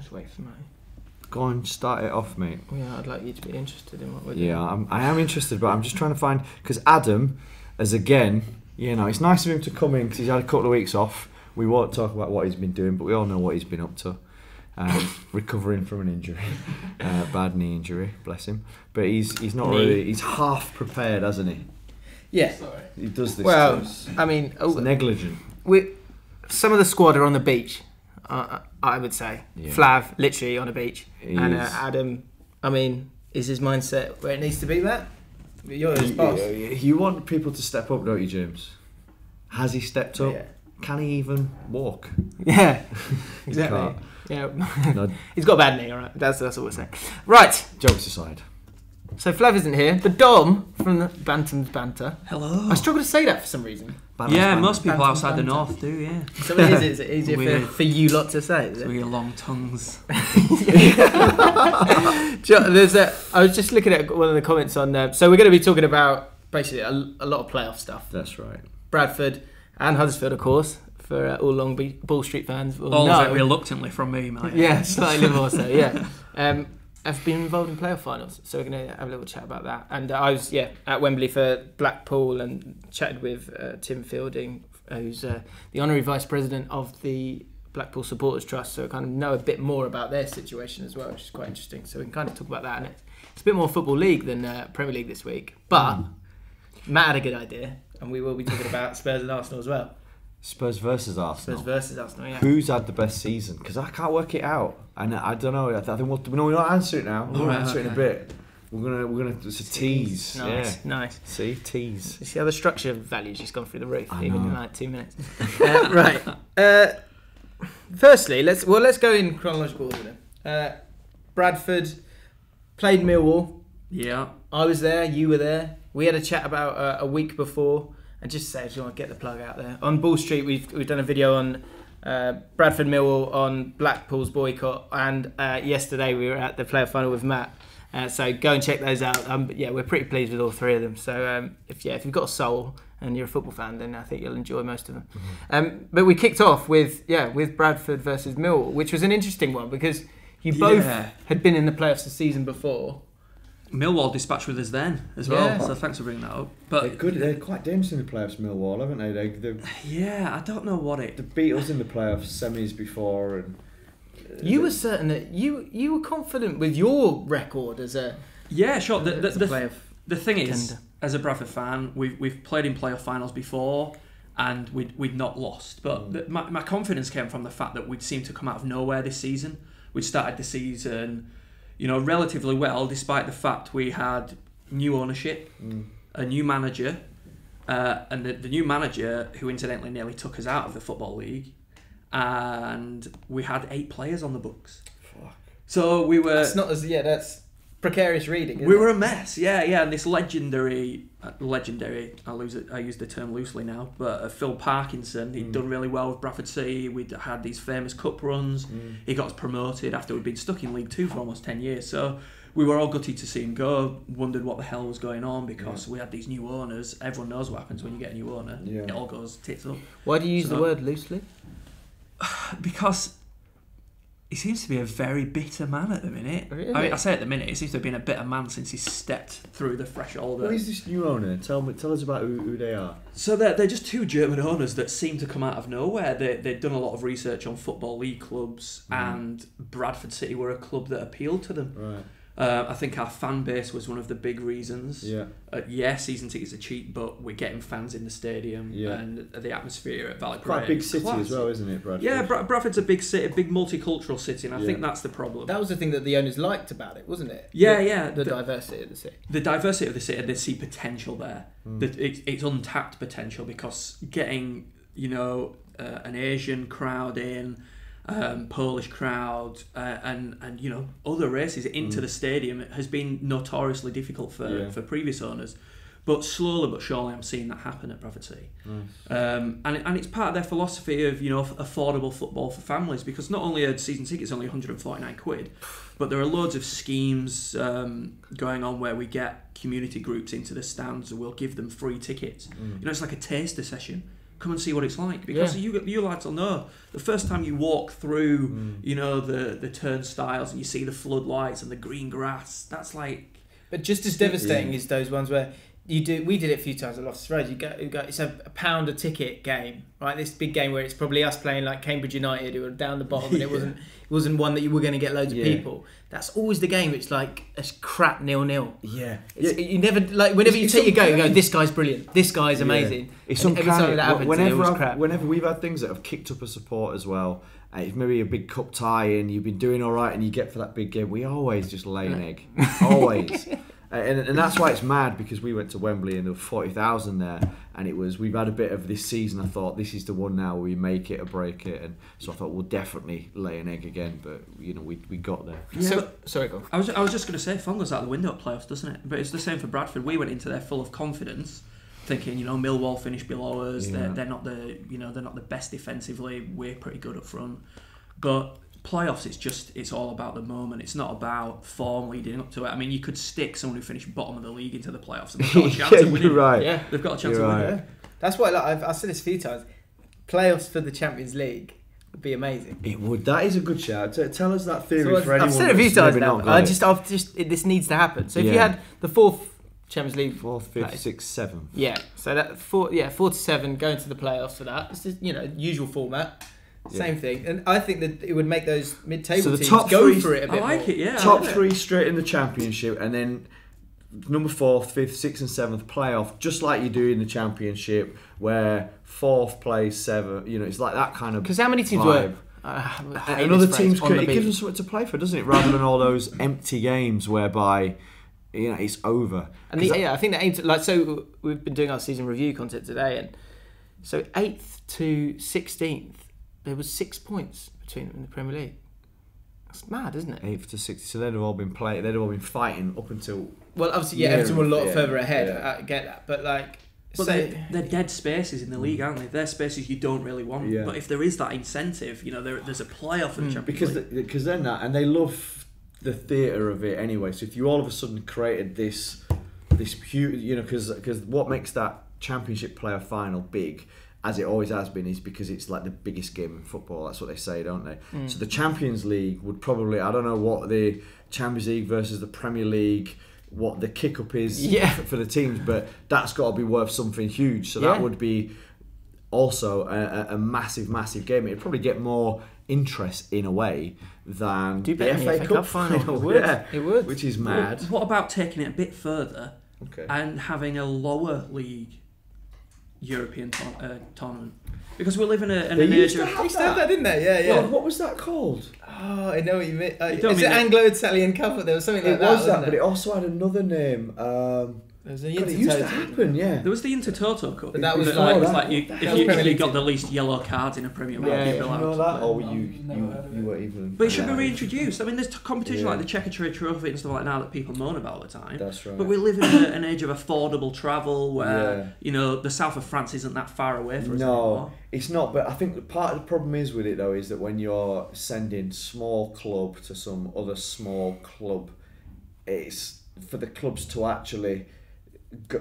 Let's wait for Matty. Go and start it off, mate. Well, yeah, I'd like you to be interested in what we're Yeah, doing. I am interested, but I'm just trying to find... Because Adam, as again, it's nice of him to come in because he's had a couple of weeks off. We won't talk about what he's been doing, but we all know what he's been up to. Recovering from an injury. Bad knee injury, bless him. But he's not really... He's half prepared, hasn't he? Yeah. He does this Well, to us. I mean... It's negligent. Some of the squad are on the beach, I would say. Yeah. Flav, literally on a beach. He and is. Adam, I mean, is his mindset where it needs to be, Matt? You're his boss. You want people to step up, don't you, James? Has he stepped up? Yeah. Can he even walk? Yeah, He exactly. can't. Yeah. No, He's got a bad knee, all right. That's all we're saying. Right, jokes aside. so Flav isn't here, but Dom from the Bantam's Banter. Hello. I struggle to say that for some reason. Yeah, most people Bantam, outside the bantam. north do, yeah. So is it easier Weird. for you lot to say? Is So it? we get long tongues. I was just looking at one of the comments on there. So we're going to be talking about basically a lot of playoff stuff. That's right. Bradford and Huddersfield, of course, for all Long Ball Street fans. will All know. of it reluctantly from me, mate. Yeah, slightly more so, yeah. I've been involved in playoff finals, so we're going to have a little chat about that. And I was, at Wembley for Blackpool and chatted with Tim Fielding, who's the honorary vice president of the Blackpool Supporters Trust, so I kind of know a bit more about their situation as well, which is quite interesting. So we can kind of talk about that. And it's a bit more Football League than Premier League this week. But Matt had a good idea, and we will be talking about Spurs and Arsenal as well. Spurs versus Arsenal. Spurs versus Arsenal, yeah. Who's had the best season? Because I can't work it out, and I don't know. I think we're not answer it now. We'll answer it in a bit. We're gonna. It's a tease. Nice, Yeah. nice. See, tease. You see how the structure of values just gone through the roof, I even know. in like 2 minutes. Right. Firstly, let's go in chronological order then. Bradford played Millwall. Yeah. I was there. You were there. We had a chat about a week before. And just say, if you want to get the plug out there. On Ball Street, we've done a video on Bradford Millwall, on Blackpool's boycott, and yesterday we were at the playoff final with Matt. So go and check those out. We're pretty pleased with all three of them. So if you've got a soul and you're a football fan, then I think you'll enjoy most of them. Mm-hmm. But we kicked off with Bradford versus Millwall, which was an interesting one because you both had been in the playoffs the season before. Millwall dispatched with us then as well, Yeah. so thanks for bringing that up. But They're good. They're quite dangerous in the playoffs, Millwall, haven't they? They yeah, I don't know what it. beat us in the playoffs semis before, and You were certain that you were confident with your record as a Yeah, sure. The playoff. The thing is, contender. as a Bradford fan, we've played in playoff finals before, and we'd not lost. But my confidence came from the fact that we'd seemed to come out of nowhere this season. We'd started the season, relatively well, despite the fact we had new ownership, a new manager, and the new manager, who incidentally nearly took us out of the Football League, and we had 8 players on the books. Fuck. So we were... That's precarious reading. Isn't We it? were a mess, yeah, and this legendary, I use the term loosely now, but Phil Parkinson, he'd done really well with Bradford City, we'd had these famous cup runs, he got us promoted after we'd been stuck in League 2 for almost 10 years, so we were all gutted to see him go, wondered what the hell was going on, because we had these new owners. Everyone knows what happens when you get a new owner, it all goes tits up. Why do you use the word loosely? Because he seems to be a very bitter man at the minute. Really? I mean, I say at the minute, he seems to have been a bitter man since he stepped through the threshold. Who is this new owner? Tell us about who they are. So they're just 2 German owners that seem to come out of nowhere. They'd done a lot of research on Football League clubs, and Bradford City were a club that appealed to them. Right. I think our fan base was one of the big reasons. Yeah. Season tickets are cheap, but we're getting fans in the stadium, and the atmosphere at Valley Parade. Quite a big city class. as well, isn't it, Bradford? Yeah, Bradford's a big city, a big multicultural city, and I think that's the problem. That was the thing that the owners liked about it, wasn't it? Yeah. The diversity of the city. The diversity of the city, they see potential there. It's untapped potential, because getting an Asian crowd in, Polish crowd, and other races into the stadium has been notoriously difficult for previous owners. But slowly but surely, I'm seeing that happen at Bradford City. Nice. And it's part of their philosophy of affordable football for families, because not only are season tickets only 149 quid, but there are loads of schemes going on where we get community groups into the stands and we'll give them free tickets. It's like a taster session. come and see what it's like, because you lads will know the first time you walk through, you know, the turnstiles and you see the floodlights and the green grass. That's like. But just as devastating is those ones where we did it a few times at Loftus Road. You go, it's a £1 a ticket game, right? This big game where it's probably us playing like Cambridge United, who are down the bottom, and it wasn't one that you were going to get loads of people. That's always the game. It's like a crap 0-0. Yeah, you never like whenever you take your go, you go, this guy's brilliant, this guy's amazing. It's some kind of, that happens, whenever we've had things that have kicked up a support as well. If maybe a big cup tie and you've been doing all right and you get for that big game, we always just lay an egg, always. And that's why it's mad, because we went to Wembley and there were 40,000 there, and we've had a bit of this season. I thought this is the one now where we make it or break it, and so I thought we'll definitely lay an egg again. But you know, we got there. Yeah, so sorry, go. I was just going to say, fun goes out the window at playoffs, doesn't it? But it's the same for Bradford. We went into there full of confidence, thinking, you know, Millwall finished below us. Yeah. They're not the best defensively. We're pretty good up front, but playoffs, it's all about the moment. It's not about form leading up to it. I mean, you could stick someone who finished bottom of the league into the playoffs and they've got a chance of winning. Right. Yeah, they've got a chance of winning. Yeah. That's why I've said this a few times. Playoffs for the Champions League would be amazing. It would. That is a good shout. Tell us that theory for anyone. I've said it a few times now. This needs to happen. So if you had the fourth Champions League, 4th, 5th, 6th, 7th. Yeah. So that 4 to 7 going to the playoffs for that. It's just, you know, usual format. Same thing, and I think that it would make those mid-table teams go for it a bit more. I like it, yeah. Top 3 straight in the Championship, and then number 4th, 5th, 6th and 7th playoff, just like you do in the Championship, where 4th plays 7th. You know, it's like that kind of. Because how many teams vibe. And other teams, it gives them something to play for, doesn't it? Rather than all those empty games whereby, you know, it's over. And I think that aims like, so we've been doing our season review content today, and so 8th to 16th. There was 6 points between them in the Premier League. That's mad, isn't it? 8th to 60. So they'd have all been playing. They'd have all been fighting up until. Well, obviously, Everton were a lot further ahead. I get that, but like. But they're dead spaces in the league, aren't they? They're spaces you don't really want. Yeah. But if there is that incentive, you know, there's a playoff in the Champions League. Because then that, and they love the theatre of it anyway. So if you all of a sudden created this huge, you know, because what makes that Championship playoff final big, as it always has been, is because it's like the biggest game in football. That's what they say, don't they? So the Champions League would probably, I don't know what the Champions League versus the Premier League, what the kick-up is for the teams, but that's got to be worth something huge. So that would be also a massive, massive game. It'd probably get more interest in a way than the FA Cup final. It would. Which is mad. What about taking it a bit further and having a lower league European tournament? Because we live in an age of... They used to have that, didn't they? Yeah. God, what was that called? Oh, I know what you mean. It's an Anglo-Italian Cup. There was something like that. It was that, but it also had another name. It used to happen, There was the Intertoto Cup. But that was like if you got the least yellow cards in a Premier League, you know that, or you were even. But it should be reintroduced. I mean, there's competition like the Checkatrade Trophy and stuff like that people moan about all the time. That's right. But we live in an age of affordable travel where you know the south of France isn't that far away from us anymore. It's not. But I think part of the problem is with it though is that when you're sending small club to some other small club, it's for the clubs to actually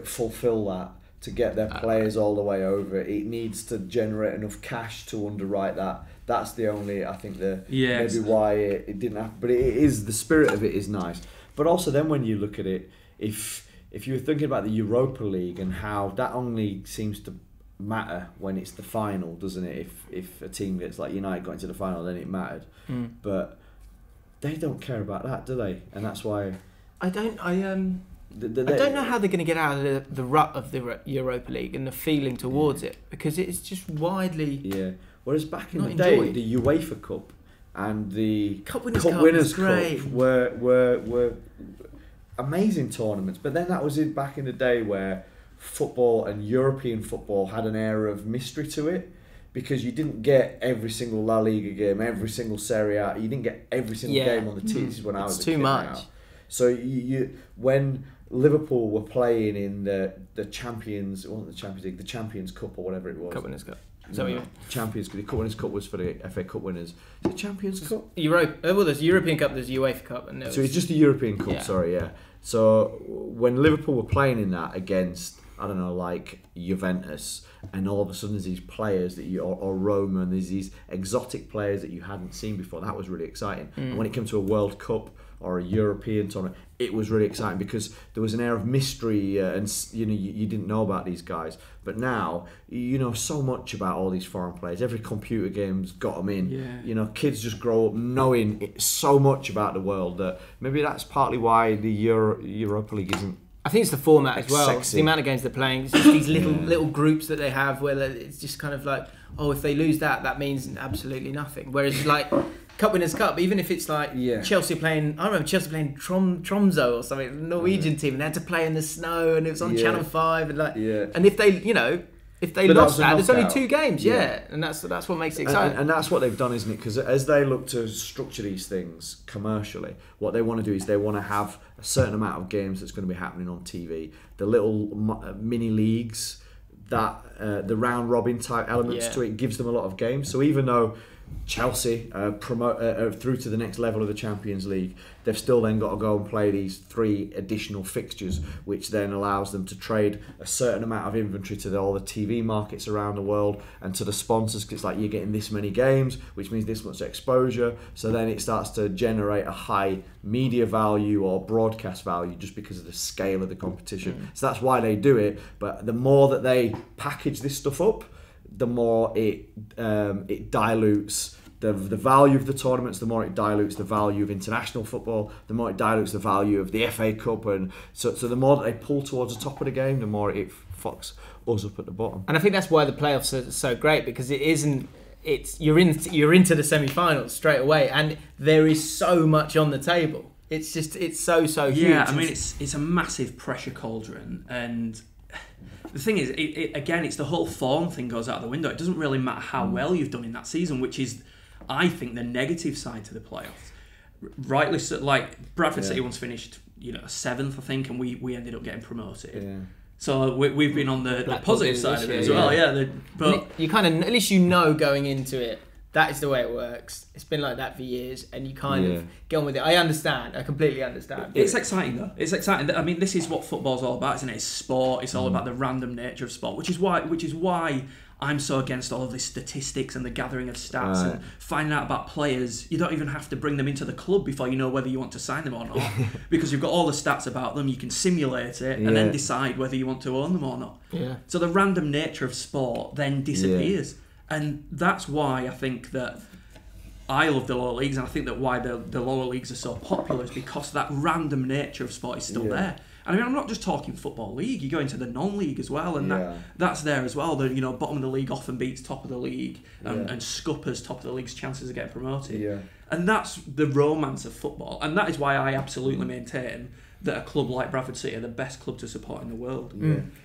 fulfill that, to get their players all the way over. It needs to generate enough cash to underwrite that. That's the only, I think, maybe why it didn't happen. But it is, the spirit of it is nice. But also then when you look at it, if you were thinking about the Europa League and how that only seems to matter when it's the final, doesn't it? If a team gets like United got into the final, then it mattered. But they don't care about that, do they? And that's why I don't know how they're going to get out of the rut of the Europa League and the feeling towards it, because it's just widely. Yeah. Whereas back in the day, the UEFA Cup and the Cup Winners' Cup were amazing tournaments. But then that was back in the day where football and European football had an air of mystery to it, because you didn't get every single La Liga game, every single Serie A. You didn't get every single game on the TV. This is when I was a kid. It's too much. Now. So you when Liverpool were playing in the Champions, it wasn't the Champions League, the Champions Cup or whatever it was. Cup Winners' Cup. Is that what you mean? Champions Cup. The Cup Winners' Cup was for the FA Cup winners. Is it Champions Cup? Well, there's European Cup, there's UEFA Cup, and so it's just the European Cup. Sorry, yeah. So when Liverpool were playing in that against, I don't know, like Juventus, and all of a sudden there's these players that or Roma, and there's these exotic players that you hadn't seen before. That was really exciting. And when it came to a World Cup or a European tournament, it was really exciting because there was an air of mystery, and you didn't know about these guys. But now you know so much about all these foreign players. Every computer game's got them in. Yeah. Kids just grow up knowing so much about the world that maybe that's partly why the Europa League isn't. I think it's the format as well. Sexy. The amount of games they're playing. It's just these little groups that they have where it's just kind of like, oh, if they lose that means absolutely nothing. Whereas like Cup Winners' Cup, even if it's like Chelsea playing, I remember Chelsea playing Tromsø or something, a Norwegian team, and they had to play in the snow, and it was on Channel 5, and and if they lost that, there's only 2 games, and that's what makes it exciting. And that's what they've done, isn't it? Because as they look to structure these things commercially, what they want to do is they want to have a certain amount of games that's going to be happening on TV. The little mini leagues, that the round robin type elements to it gives them a lot of games. So even though Chelsea promote through to the next level of the Champions League, they've still then got to go and play these 3 additional fixtures, which then allows them to trade a certain amount of inventory to all the TV markets around the world and to the sponsors. Cause it's like you're getting this many games, which means this much exposure. So then it starts to generate a high media value or broadcast value just because of the scale of the competition. So that's why they do it. But the more that they package this stuff up, the more it dilutes the value of the tournaments, the more it dilutes the value of international football, the more it dilutes the value of the FA Cup, and so the more that they pull towards the top of the game, the more it fucks us up at the bottom. And I think that's why the playoffs are so great, because you're into the semi-finals straight away, and there is so much on the table. It's so huge. Yeah, I mean it's a massive pressure cauldron, and the thing is, again, it's the whole form thing goes out the window. It doesn't really matter how well you've done in that season, which is, I think, the negative side to the playoffs. Rightly so, like Bradford City once finished, 7th, I think, and we ended up getting promoted. Yeah. So we've been on the positive side of it as well. Yeah, but you kind of, at least going into it, that is the way it works. It's been like that for years, and you kind of get on with it. I understand. I completely understand. It's exciting, though. It's exciting. I mean, this is what football's all about, isn't it? It's sport. It's all about the random nature of sport, which is why I'm so against all of this statistics and the gathering of stats and finding out about players. You don't even have to bring them into the club before you know whether you want to sign them or not, because you've got all the stats about them. You can simulate it and then decide whether you want to own them or not. Yeah. So the random nature of sport then disappears. Yeah. And that's why I think that I love the lower leagues, and I think that why the lower leagues are so popular is because that random nature of sport is still there. And I mean, I'm not just talking football league. You go into the non-league as well, and that's there as well. The bottom of the league often beats top of the league, and scuppers top of the league's chances of getting promoted. Yeah. And that's the romance of football, and that is why I absolutely maintain that a club like Bradford City are the best club to support in the world.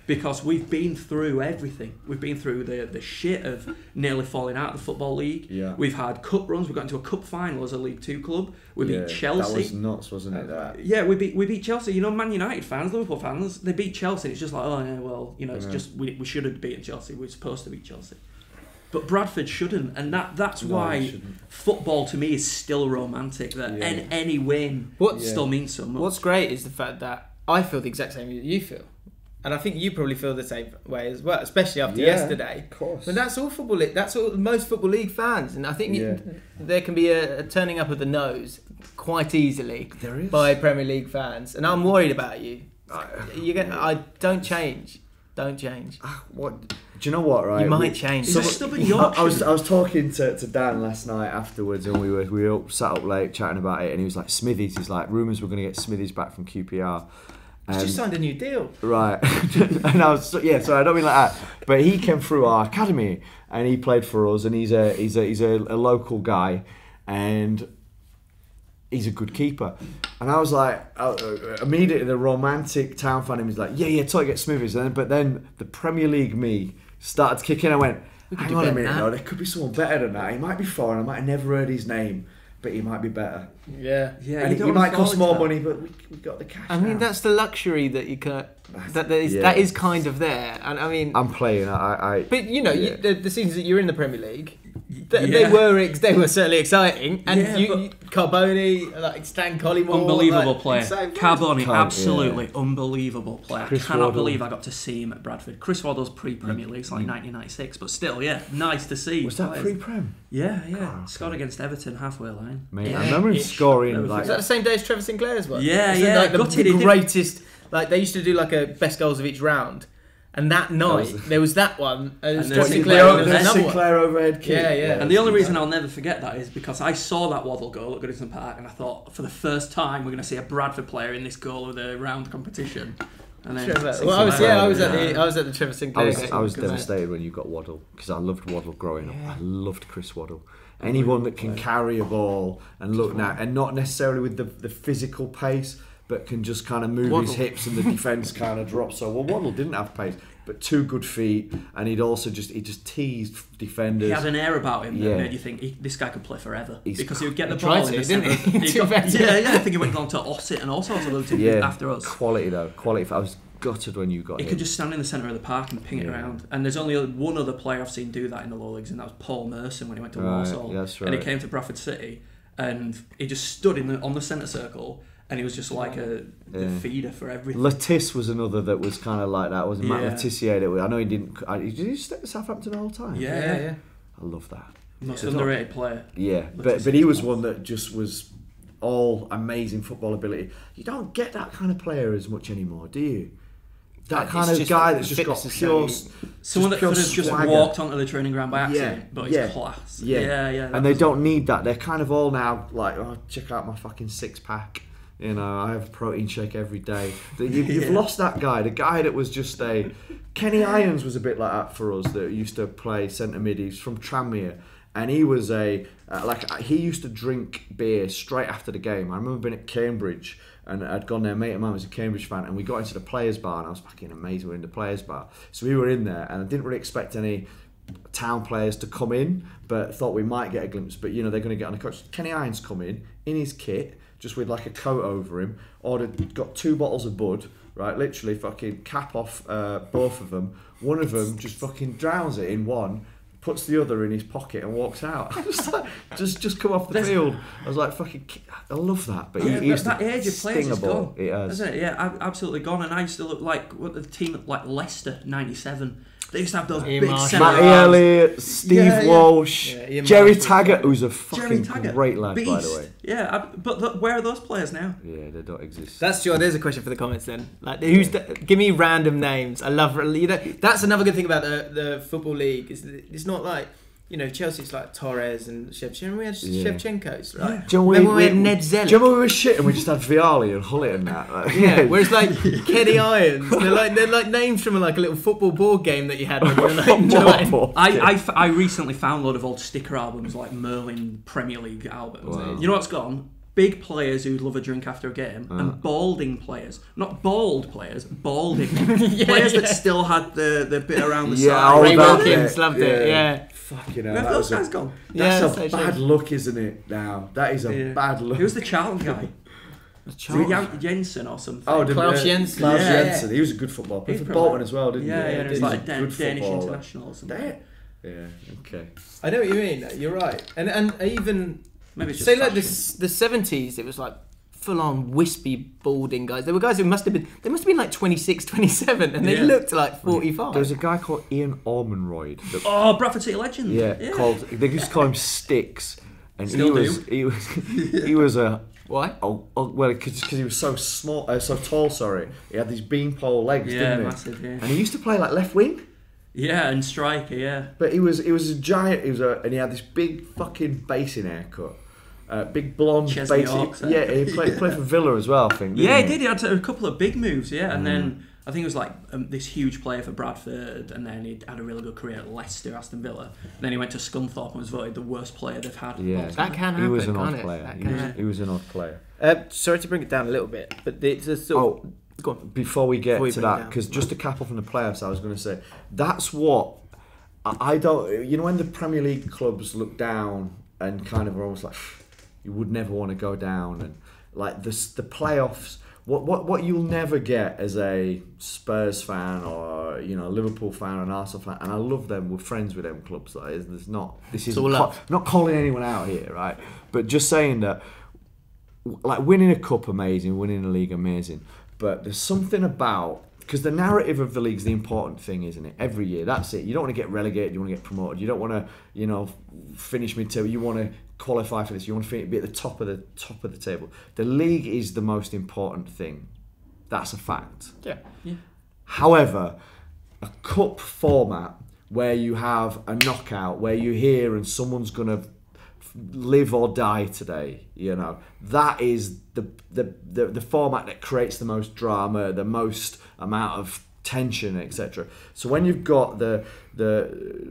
Because we've been through everything. We've been through the shit of nearly falling out of the Football League. Yeah. We've had cup runs. We got into a cup final as a League 2 club. We beat Chelsea. That was nuts, wasn't it? That. Yeah, we beat Chelsea. Man United fans, Liverpool fans, they beat Chelsea. It's just like, oh yeah, well, it's just we should have beaten Chelsea. We're supposed to beat Chelsea. But Bradford shouldn't, and that's why football to me is still romantic. That any win still means so much. What's great is the fact that I feel the exact same that you feel, and I think you probably feel the same way as well, especially after yesterday. Of course. But that's all football. That's all most Football League fans, and I think there can be a turning up of the nose quite easily by Premier League fans, and I'm worried about you. I don't change. Don't change. What? Do you know what? Right, you might change. He's a stubborn Yorkshire. I was talking to Dan last night afterwards, and we were sat up late chatting about it, and he was like, Smithies. He's like, rumours we're going to get Smithies back from QPR. He's just signed a new deal. Right. And I was so I don't mean like that, but he came through our academy and he played for us, and he's a local guy, and he's a good keeper. And I was like, immediately the romantic town fan in me was like, totally get Smithies. But then the Premier League me started to kick in. I went, hang on a minute, though, there could be someone better than that. He might be foreign, I might have never heard his name, but he might be better. Yeah. And he might cost more money, but we got the cash. I mean, that's the luxury that you can. That is kind of there, and I mean, I'm playing. But the seasons that you're in the Premier League, they were certainly exciting. And Carboni, like Stan Collymore, unbelievable like, player. Carboni, absolutely yeah. unbelievable player. Chris I cannot Waddle. believe I got to see him at Bradford. Chris Waddle's pre-Premier League, it's like 1996, but still, yeah, nice to see. Was that pre-Prem? Yeah. God, Scored against Everton halfway line. Mate, I remember him scoring like. Was that the same day as Trevor Sinclair's one? Yeah, Isn't yeah. Like Gutted, the he did- greatest. Like they used to do like a best goals of each round, and that night there was that one. And And Trevor then Sinclair, and there was Sinclair- another one. Sinclair overhead kick. Yeah. And the only reason I'll never forget that is because I saw that Waddle goal at Goodison Park and I thought, for the first time, we're going to see a Bradford player in this goal of the round competition. And then Well, I was at the Trevor Sinclair. game. I was Good man. devastated when you got Waddle because I loved Waddle growing up. I loved Chris Waddle. Anyone that can carry a ball and look now, and not necessarily with the physical pace, but can just kind of move his hips and the defence kind of drops. So Waddle didn't have pace, but 2 good feet, and he just teased defenders. he had an air about him Yeah. that made you think this guy could play forever. Because he would get the tried ball in to, the centre. didn't he? I think he went on to Ossett and all sorts of other teams after us. Quality though, quality. I was gutted when you got He him. could just stand in the centre of the park and ping it around. And there's only one other player I've seen do that in the lower leagues, and that was Paul Merson when he went to Walsall. That's And he right. came to Bradford City, and he just stood on the centre circle, and he was just like a feeder for everything. Latisse was another that was kind of like that. Wasn't Matt Yeah. Letitia? I know he didn't. Did he stay at Southampton the whole time? Yeah. I love that. Most underrated player. Yeah, but he was one that just was all amazing football ability. You don't get that kind of player as much anymore, do you? That It's kind of just guy the that's just got fitness is pure. so- Someone that pure could have just swagger. walked onto the training ground by accident, but he's class. Yeah. And they don't need that. They're kind of all now like, oh, check out my fucking 6-pack. You know, I have a protein shake every day. You've lost that guy. The guy that was just a... Kenny Irons was a bit like that for us, that used to play centre mid. He's from Tranmere. And he was he used to drink beer straight after the game. I remember being at Cambridge and I'd gone there. A mate of mine was a Cambridge fan, and we got into the players' bar, and I was fucking amazed we were in the players' bar. So we were in there, and I didn't really expect any town players to come in, but thought we might get a glimpse. But you know, they're going to get on a coach. Kenny Irons come in his kit, just with like a coat over him. Got 2 bottles of Bud, right? Literally fucking cap off both of them. One of them just fucking drowns it in one. Puts the other in his pocket and walks out. I was like, just come off the field. I was like, fucking, I love that. But he used that to age of players sting a is ball. gone, It has. isn't it? Yeah, absolutely gone. And I used to look like the team like Leicester '97. They used to have those Ian big Marshall. centre Matty halves. Elliott, Steve Yeah. Walsh, Yeah, Ian Jerry Marshall. Taggart, who's a Jerry fucking Taggart, great lad, beast. by the way. Yeah, but where are those players now? Yeah, they don't exist. That's sure. There's a question for the comments then. Like, give me random names. I love. That's another good thing about the football league is that it's not like, you know, Chelsea's like Torres and Shevchenko. We had Shevchenko's, right? Do you know Remember we had Ned Zellick? Do you remember we were shit and we just had Vialli and Hullet and that? Like, Yeah, whereas like Kenny Irons, they're like names from like a little football board game that you had when you were like 9. I recently found a load of old sticker albums, like Merlin Premier League albums. Wow. You know what's gone? Big players who love a drink after a game, and balding players. Not bald players, balding. Players that still had the bit around the side. Ray that Wilkins bit, loved it, yeah. Fucking hell. Where have those guys gone? That's Yeah, a bad look, isn't it, now? That is a bad look. Who's the Charlton guy? Jensen or something. Klaus Jensen. Klaus Yeah. Jensen. He was a good football player. He's For probably- Bolton as well, didn't he? Yeah, and He it's was like a good Danish footballer. international or something. Yeah, okay. I know what you mean. You're right. And even Maybe it's just say like fashion. the 70s, it was like full on wispy balding guys. There were guys who must have been like 26, 27, and they looked like 45. There's a guy called Ian Ormonroyd. Oh, Bradford City legend. Called. They used to call him Sticks, and Still he was a. Why? Oh, well, because he was so small, so tall. Sorry, he had these beanpole legs, Yeah, didn't he? massive. Yeah. And he used to play like left wing. Yeah, and striker. Yeah. But he was a giant. And he had this big fucking basin haircut, big blonde Chesney basin. Hawks, Yeah, he played for Villa as well, I think. Didn't Yeah, he did. He had a couple of big moves. Yeah, and Mm. then I think it was like this huge player for Bradford, and then he had a really good career at Leicester, Aston Villa. And then he went to Scunthorpe and was voted the worst player they've had. Yeah, That can happen. he was an can't odd it? player. That He can was, happen. he was an odd player. Sorry to bring it down a little bit, but it's a sort of, go on. Before we get Before we to bring it that, down. because just to cap off on the playoffs, I was going to say that's what I don't. You know, when the Premier League clubs look down and kind of are almost like you would never want to go down, and like the playoffs what you'll never get as a Spurs fan or Liverpool fan or an Arsenal fan, and I love them. We're friends with them clubs. Like, there's not. This is not calling anyone out here, right? But just saying that, like, winning a cup, amazing. Winning a league, amazing. But there's something about, because the narrative of the league is the important thing, isn't it? Every year, that's it. You don't want to get relegated. You want to get promoted. You don't want to, finish mid-table. You want to qualify for this. You want to be at the top of the table. The league is the most important thing. That's a fact. Yeah. However, a cup format where you have a knockout, where you're here and someone's gonna live or die today, that is the format that creates the most drama, the most amount of tension, etc. So when you've got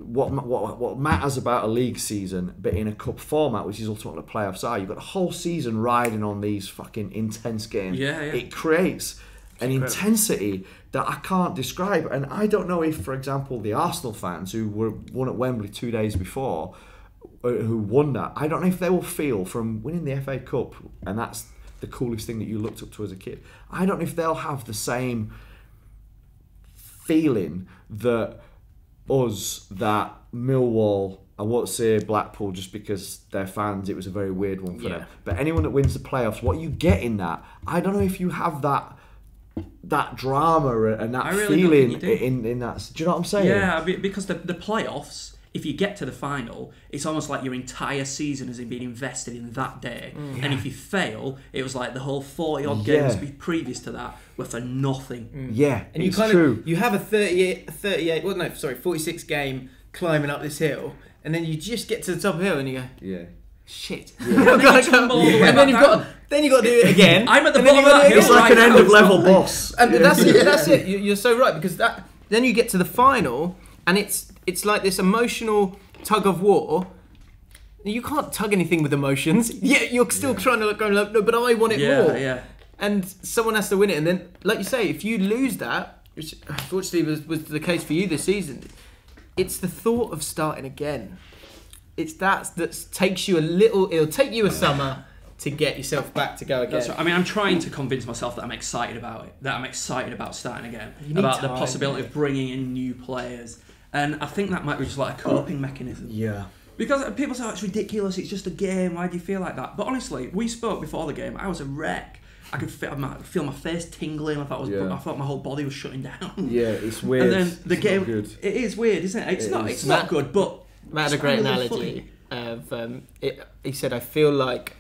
what matters about a league season, but in a cup format, which is ultimately what the playoffs are, you've got a whole season riding on these fucking intense games. It creates an intensity that I can't describe, and I don't know if, for example, the Arsenal fans who won at Wembley 2 days before, who won that, I don't know if they will feel from winning the FA Cup, and that's the coolest thing that you looked up to as a kid. I don't know if they'll have the same feeling that Millwall, I won't say Blackpool just because they're fans, it was a very weird one for them. But anyone that wins the playoffs, what you get in that, I don't know if you have that drama and that feeling in that. Do you know what I'm saying? Yeah, because the playoffs, if you get to the final, it's almost like your entire season has been invested in that day. And if you fail, it was like the whole 40-odd games previous to that were for nothing. Yeah, and it's true. You have a 46 game climbing up this hill, and then you just get to the top of the hill and you go, shit. And then you've got to do it again. I'm at the bottom of that hill. It's like an end of level boss. And that's it. That's it. You're so right, because then you get to the final, and it's like this emotional tug of war. You can't tug anything with emotions. Yeah, you're still trying to go, no, but I want it more. Yeah. And someone has to win it. And then, like you say, if you lose that, which unfortunately was the case for you this season, it's the thought of starting again. It's that takes you it'll take you a summer to get yourself back to go again. That's right. I mean, I'm trying to convince myself that I'm excited about it, that I'm excited about starting again, about the possibility of bringing in new players. And I think that might be just like a coping mechanism. Yeah. Because people say, it's ridiculous, it's just a game, why do you feel like that? But honestly, we spoke before the game, I was a wreck. I could feel my face tingling. I thought my whole body was shutting down. Yeah, it's weird. And then the game, it is weird, isn't it? It's not good, but Matt had a great analogy of he said, I feel like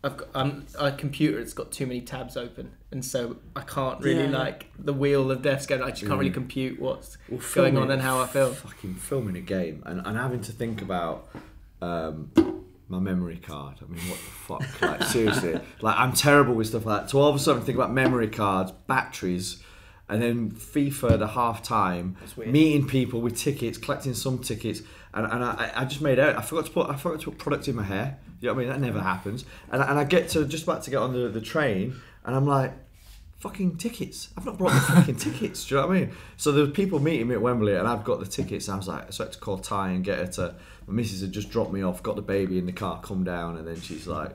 I've got a computer that's got too many tabs open, and so I can't really the wheel of death's going. I just can't really compute what's going on and how I feel. Fucking filming a game and having to think about my memory card. I mean, what the fuck? Like, seriously, like, I'm terrible with stuff like that. So all of a sudden, think about memory cards, batteries, and then FIFA at half time, meeting people with tickets, collecting some tickets, and I just made out. I forgot to put product in my hair. You know what I mean? That never happens. And I get to just about to get on the train, and I'm like, fucking tickets. I've not brought the fucking tickets. Do you know what I mean? So there were people meeting me at Wembley, and I've got the tickets. And I was like, so I had to call Ty and get her to. My missus had just dropped me off, got the baby in the car, come down, and then she's like,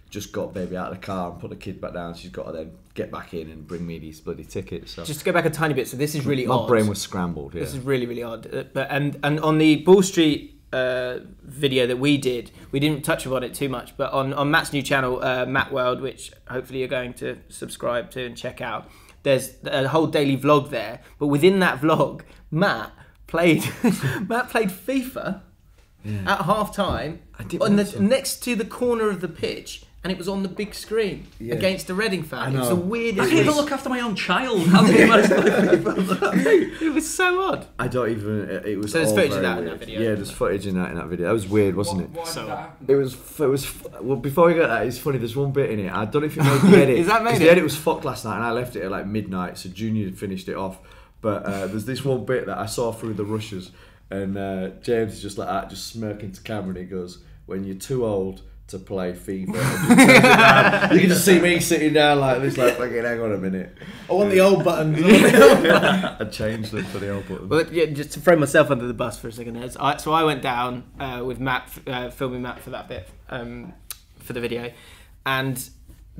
just got baby out of the car and put the kid back down. She's got to then get back in and bring me these bloody tickets. So. Just to go back a tiny bit, so this is really odd. My brain was scrambled. Yeah. This is really, really odd. But and on the Ball Street video that we did, we didn't touch upon it too much, but on Matt's new channel, Matt World, which hopefully you're going to subscribe to and check out, there's a whole daily vlog there. But within that vlog, Matt played FIFA at half time next to the corner of the pitch, and it was on the big screen against a Reading fan. It was the weirdest. I can't even look after my own child. How did you manage to play FIFA? It was so odd. I don't even. It was. So there's footage of that weird. in that video. Yeah, there's footage in that video. That was weird, wasn't it? Why did that happen? It was. Well, before we get that, it's funny. There's one bit in it. I don't know if it made the edit. Is that made it? The edit was fucked last night, and I left it at like midnight. So Junior had finished it off. But there's this one bit that I saw through the rushes, and James is just like that, just smirking to camera, and he goes, "When you're too old to play FIFA," and just turns it down. You can just see me sitting down like this, like, fucking, hang on a minute. I want the old buttons. I changed them for the old buttons. Well, yeah, just to throw myself under the bus for a second there. So I went down with Matt, filming Matt for that bit, for the video, and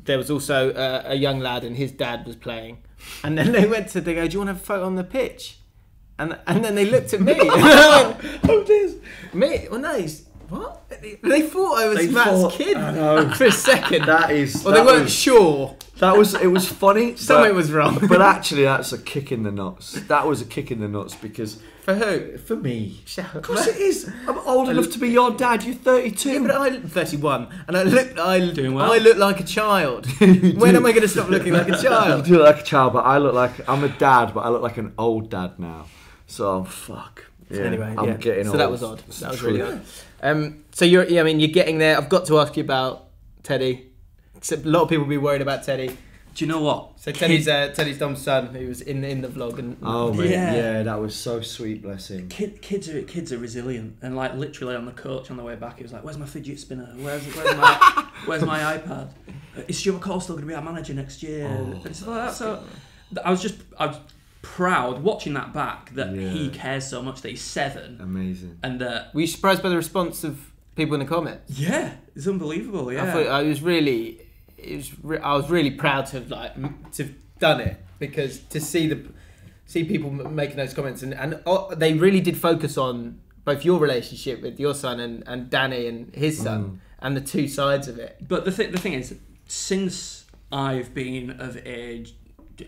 there was also a young lad and his dad was playing, and then they go, do you want to have a photo on the pitch? And then they looked at me and I went, oh, this me? Well, no, what? They thought I was Matt's kid for a second. They weren't sure. It was funny. Something was wrong. But actually, that's a kick in the nuts. That was a kick in the nuts because... For who? For me. Of course it is. I'm old enough to be your dad. You're 32. Yeah, but I'm 31, and I Doing well. look like a child. When am I going to stop looking like a child? You do look like a child, but I'm a dad, but I look like an old dad now. So, fuck. Yeah, anyway, I'm getting old. That was odd. That was really odd. So you're getting there. I've got to ask you about Teddy. A lot of people will be worried about Teddy. Do you know what? So Teddy's Dom's son, who was in the vlog, and yeah, that was so sweet, bless him. Kids are resilient, and like literally on the coach on the way back, he was like, "Where's my fidget spinner? Where's my iPad? Is Stuart McCall still going to be our manager next year?" And it's like that. So I was proud watching that back that he cares so much that he's 7. Amazing. And were you surprised by the response of people in the comments? Yeah, it's unbelievable. Yeah, I was really proud to have done it, because to see people making those comments and they really did focus on both your relationship with your son and Danny and his son and the two sides of it. But the thing is, since I've been of age,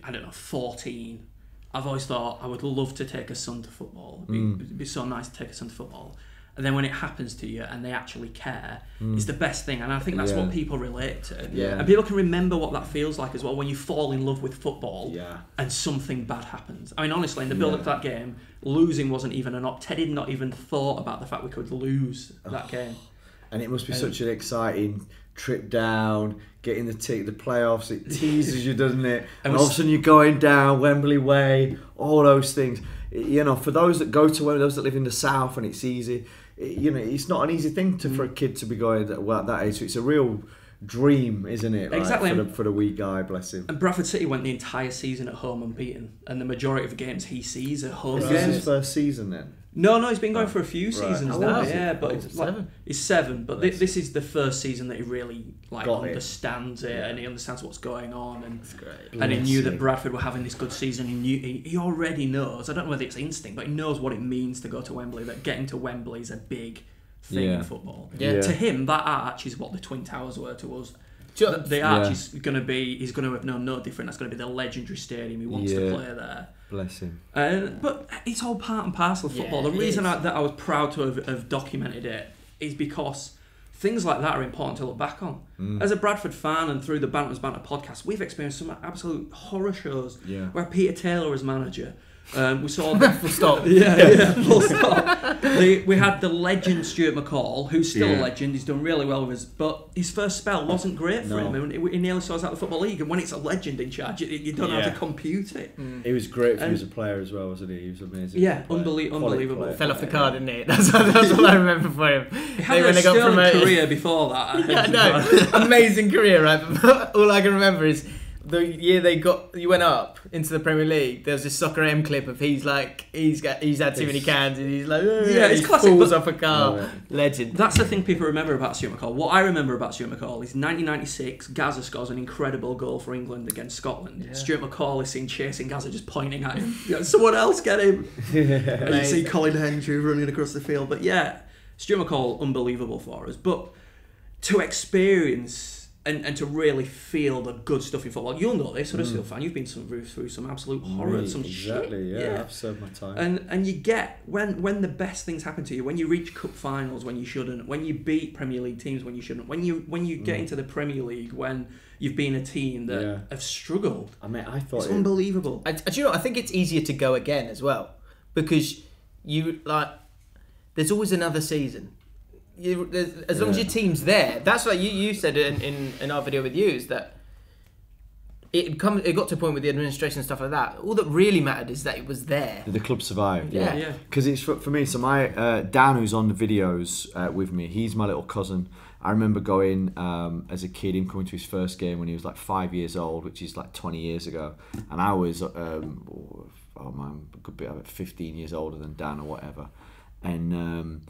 I don't know, 14, I've always thought I would love to take a son to football. It'd be so nice to take a son to football. And then when it happens to you and they actually care, it's the best thing. And I think that's what people relate to. Yeah. And people can remember what that feels like as well when you fall in love with football and something bad happens. I mean, honestly, in the build-up to that game, losing wasn't even an option. Teddy had not even thought about the fact we could lose that game. And it must be such an exciting trip down, getting the playoffs. It teases you, doesn't it? And all of a sudden you're going down Wembley Way, all those things. You know, for those that go to Wembley, those that live in the south, and it's easy. It's not an easy thing for a kid to be going at that age. So it's a real dream, isn't it? Exactly. For the wee guy, bless him. And Bradford City went the entire season at home unbeaten, and the majority of the games he sees at home. Is this his first season then? No, he's been going for a few seasons now. Yeah, but it's 7. He's 7, but this is the first season that he really understands it, and he understands what's going on, and he knew that Bradford were having this good season. He already knows. I don't know whether it's instinct, but he knows what it means to go to Wembley. That getting to Wembley is a big thing in football. Yeah. To him, that arch is what the Twin Towers were to us. The arch is going to be. He's going to have known no different. That's going to be the legendary stadium. He wants to play there. Bless him. But it's all part and parcel of football. The reason that I was proud to have documented it is because things like that are important to look back on. As a Bradford fan, and through the Banters Banter podcast, we've experienced some absolute horror shows where Peter Taylor was manager. We saw full stop. Full stop. We had the legend Stuart McCall, who's still a legend. He's done really well with us, but his first spell wasn't great for him. He nearly saw us out of the Football League, and when it's a legend in charge, you don't know how to compute it. He was great as a player as well, wasn't he? He was amazing. Yeah, unbelievable. Fell off the card, didn't he? That's all I remember for him. He had a sterling career before that. Amazing career, right? But all I can remember is the year you went up into the Premier League. There was this Soccer M clip of he's had too many cans, and he's like, it's classic. Falls off a car. Legend. That's the thing people remember about Stuart McCall. What I remember about Stuart McCall is 1996. Gaza scores an incredible goal for England against Scotland. Yeah. Stuart McCall is seen chasing Gaza, just pointing at him. Someone else get him. And you see Colin Hendry running across the field. But yeah, Stuart McCall, unbelievable for us. But to experience and to really feel the good stuff in football. You'll know this, Huddersfield fan. You've been through some absolute horror, some shit. Yeah, I've served my time. And you get when the best things happen to you, when you reach cup finals when you shouldn't, when you beat Premier League teams when you shouldn't, when you get into the Premier League when you've been a team that have struggled. I mean, I thought it's unbelievable. Do you know? I think it's easier to go again as well, because there's always another season. As long as your team's there, that's what you said in our video with you, is that it got to a point with the administration and stuff like that. All that really mattered is that it was there. The club survived. Yeah. Because it's for me. So my Dan, who's on the videos with me, he's my little cousin. I remember going as a kid, him coming to his first game when he was like 5 years old, which is like 20 years ago, and I was could be 15 years older than Dan or whatever, and.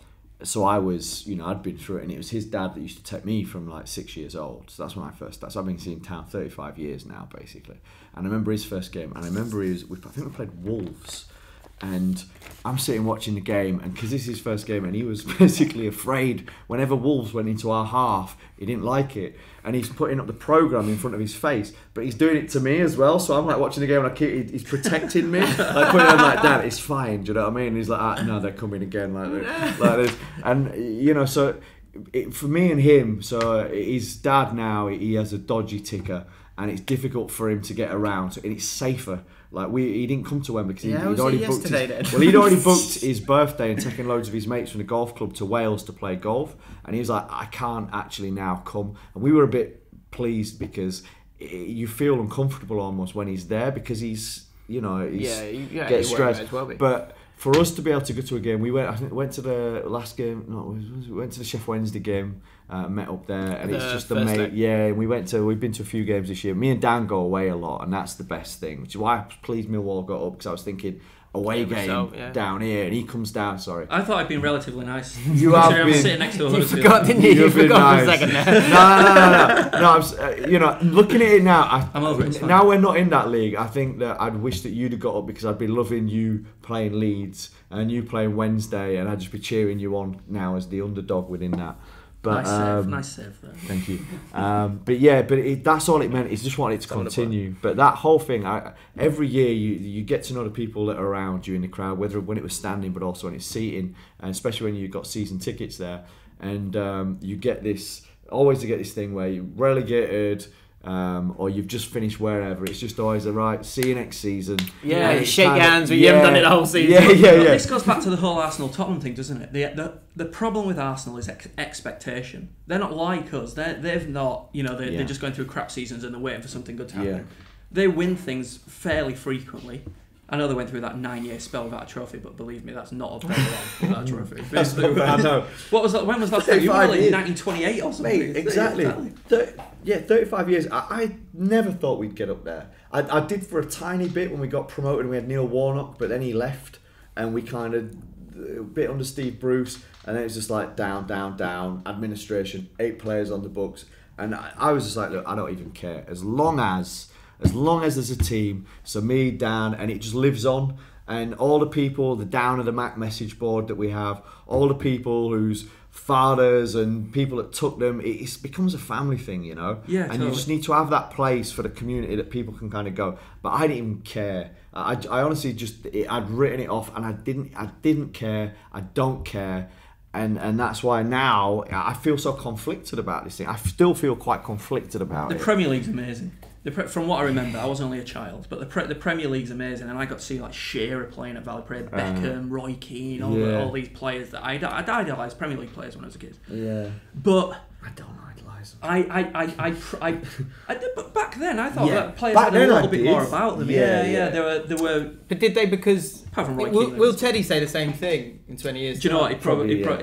so I was, I'd been through it, and it was his dad that used to take me from like 6 years old. So that's when I first started. So I've been seeing Town 35 years now, basically. And I remember his first game, and I remember I think we played Wolves. And I'm sitting watching the game, and because this is his first game, and he was basically afraid whenever Wolves went into our half, he didn't like it, and he's putting up the programme in front of his face, but he's doing it to me as well. So I'm like watching the game, and he's protecting me, like putting on like, Dad, it's fine. Do you know what I mean? And he's like, no, they're coming again, like this, and so for me and him, so his dad now, he has a dodgy ticker, and it's difficult for him to get around, and it's safer. Like he didn't come to Wembley because he'd already booked his birthday and taken loads of his mates from the golf club to Wales to play golf, and he was like, I can't actually now come. And we were a bit pleased because you feel uncomfortable almost when he's there because he's gets stressed. But for us to be able to go to a game, we went to the last game. We went to the Sheff Wednesday game. Met up there, and it's just amazing. Yeah, and we've been to a few games this year. Me and Dan go away a lot, and that's the best thing. Which is why I was pleased Millwall got up, because I was thinking away game down here, and he comes down. Sorry, I thought I'd been relatively nice. You have been. Sitting next to a Huddersfield. You forgot, didn't you? You forgot for a second there. No. Looking at it now, I'm over it. Now we're not in that league. I think that I'd wish that you'd have got up, because I'd be loving you playing Leeds and you playing Wednesday, and I'd just be cheering you on now as the underdog within that. But, nice save there. Thank you. But that's all it meant. It's just wanted it to continue. But that whole thing, every year you get to know the people that are around you in the crowd, whether when it was standing, but also when it's seating, and especially when you've got season tickets there, and you get this thing where you're relegated. Or you've just finished wherever. It's just always right. See you next season. Yeah, you shake hands, but you haven't done it the whole season. Yeah. This goes back to the whole Arsenal-Tottenham thing, doesn't it? The problem with Arsenal is expectation. They're not like us. They've not, they're just going through crap seasons and they're waiting for something good to happen. Yeah. They win things fairly frequently. I know they went through that 9-year spell without a trophy, but believe me, that's not a very long without a trophy. I know. What was that? When was that? You were like 1928 or something. Mate, exactly. 35 years. I never thought we'd get up there. I did for a tiny bit when we got promoted and we had Neil Warnock, but then he left and we kind of a bit under Steve Bruce, and then it was just like down, administration, 8 players on the books, and I was just like, look, I don't even care. As long as there's a team, so me, Dan, and it just lives on, and all the people, the down of the Mac message board that we have, all the people whose fathers and people that took them, it becomes a family thing, Yeah, and totally. You just need to have that place for the community that people can kind of go. But I didn't even care. I honestly I'd written it off, and I didn't care. I don't care. And that's why now I feel so conflicted about this thing. I still feel quite conflicted about it. The Premier League's amazing. From what I remember, I was only a child, but the Premier League's amazing, and I got to see like Shearer playing at Valley Parade, Beckham, Roy Keane, all these players that I'd idolised Premier League players when I was a kid. Yeah, but I don't idolise them. But back then I thought that players had a little bit more about them. Yeah. There were. But did they? Because apart from Roy Keane, will Teddy say the same thing in 20 years? Do you know what? He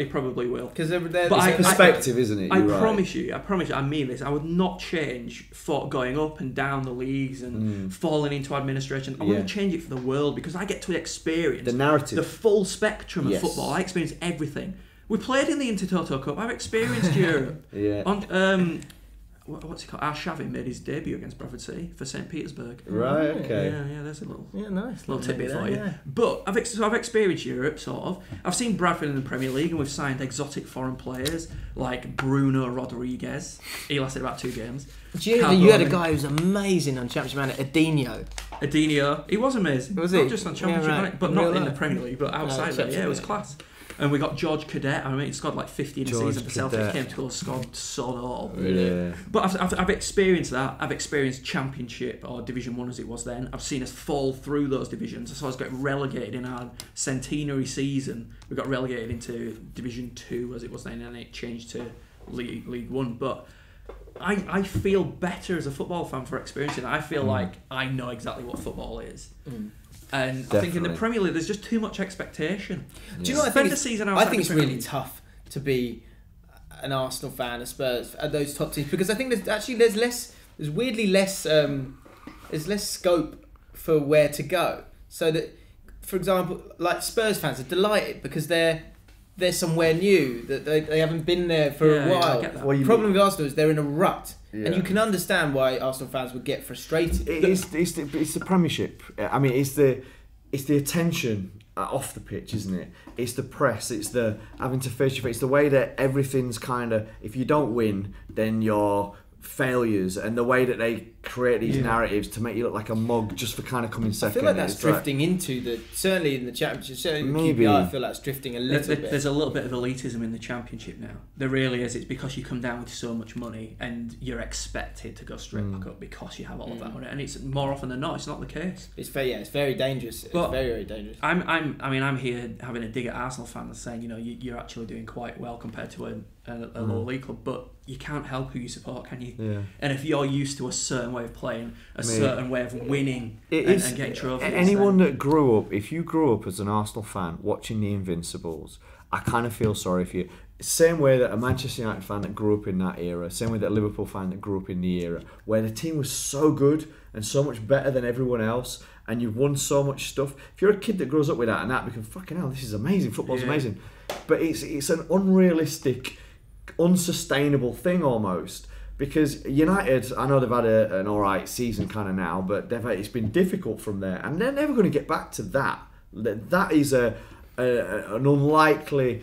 probably will. Because it's perspective, isn't it? I promise you, I mean this. I would not change for going up and down the leagues and falling into administration. I wouldn't change it for the world, because I get to experience the narrative, the full spectrum of football. I experience everything. We played in the Intertoto Cup. I've experienced Europe. What's it called? Arshavin made his debut against Bradford City for St. Petersburg. Right. Okay. Yeah. There's a little nice little tidbit for you. Yeah. But I've experienced Europe, sort of. I've seen Bradford in the Premier League, and we've signed exotic foreign players like Bruno Rodriguez. He lasted about 2 games. You had a guy who was amazing on Championship Manager, Adinio. He was amazing. Was he? Not just on Championship Manager, but not in the Premier League, but outside there. Yeah, it was class. And we got George Cadet. I mean, he scored like 50 in a season for Celtic. Came to us, scored sod all. Yeah. But I've experienced that. I've experienced Championship, or Division 1 as it was then. I've seen us fall through those divisions. So I was getting relegated in our centenary season. We got relegated into Division 2 as it was then, and it changed to League 1. But I feel better as a football fan for experiencing that. I feel like I know exactly what football is. And definitely. I think in the Premier League there's just too much expectation. Yeah. Do you know what I think it's really tough to be an Arsenal fan, a Spurs, at those top teams, because I think there's weirdly less scope for where to go. So that, for example, like Spurs fans are delighted because they're they're somewhere new, that they haven't been there for a while. I get that. The problem with Arsenal is they're in a rut. Yeah. And you can understand why Arsenal fans would get frustrated. It's the Premiership. I mean, it's the attention off the pitch, isn't it? It's the press. It's the having to face your face. It's the way that everything's kind of, if you don't win, then you're failures, and the way that they create these narratives to make you look like a mug just for kind of coming second. I feel like that's drifting into certainly in the Championship, certainly in the Maybe. QPR, I feel like it's drifting a little bit. There's a little bit of elitism in the Championship now. There really is. It's because you come down with so much money and you're expected to go straight back up because you have all of that money, and it's more often than not, it's not the case. It's very dangerous. It's very, very dangerous. I'm here having a dig at Arsenal fans saying, you're actually doing quite well compared to a lower league club, but you can't help who you support, can you? Yeah. And if you're used to a certain way of playing, certain way of winning and getting trophies, anyone that grew up, if you grew up as an Arsenal fan watching the Invincibles, I kind of feel sorry for you. Same way that a Manchester United fan that grew up in that era, same way that a Liverpool fan that grew up in the era, where the team was so good and so much better than everyone else, and you've won so much stuff. If you're a kid that grows up with that and that, becomes fucking hell, this is amazing. Football's amazing, but it's an unrealistic, unsustainable thing almost. Because United, I know they've had an alright season kind of now, but it's been difficult from there, and they're never going to get back to that. That is an unlikely,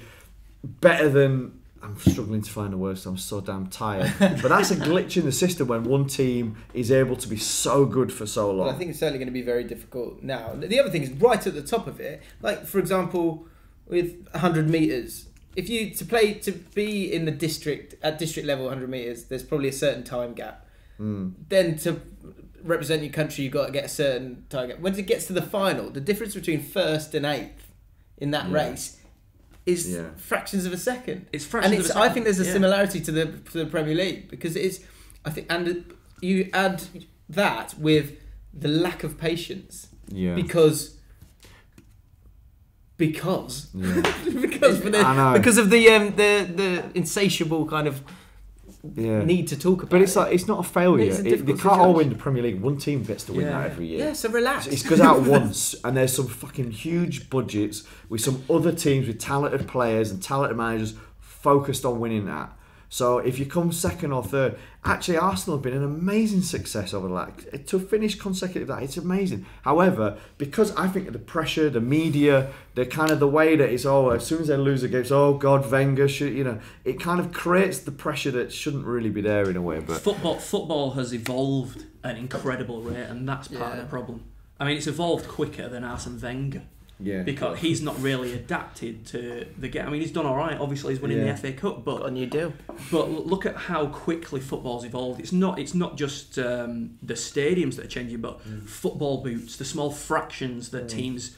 better than. I'm struggling to find the words. I'm so damn tired. But that's a glitch in the system when one team is able to be so good for so long. Well, I think it's certainly going to be very difficult now. The other thing is right at the top of it. Like for example, with 100 metres. If you to be in the district at district level 100 metres, there's probably a certain time gap. Then to represent your country, you've got to get a certain time gap. When it gets to the final, the difference between first and eighth in that race is fractions of a second. It's fractions of a second. I think there's a similarity to the Premier League because it is. I think, and you add that with the lack of patience. Yeah. Because of the insatiable kind of need to talk about. But it's like it's not a failure. They can't all win the Premier League. One team gets to win that every year. Yeah, so relax. It goes out once, and there's some fucking huge budgets with some other teams with talented players and talented managers focused on winning that. So if you come second or third, actually Arsenal have been an amazing success over that. To finish consecutive that, it's amazing. However, because I think of the pressure, the media, the kind of the way that it's as soon as they lose a game, oh God, Wenger, it kind of creates the pressure that shouldn't really be there in a way. But football has evolved at an incredible rate, and that's part of the problem. I mean, it's evolved quicker than Arsene Wenger. Yeah, because he's not really adapted to the game. I mean, he's done all right. Obviously, he's winning the FA Cup, but got a new deal. But look at how quickly football's evolved. It's not just the stadiums that are changing, but football boots, the small fractions that teams,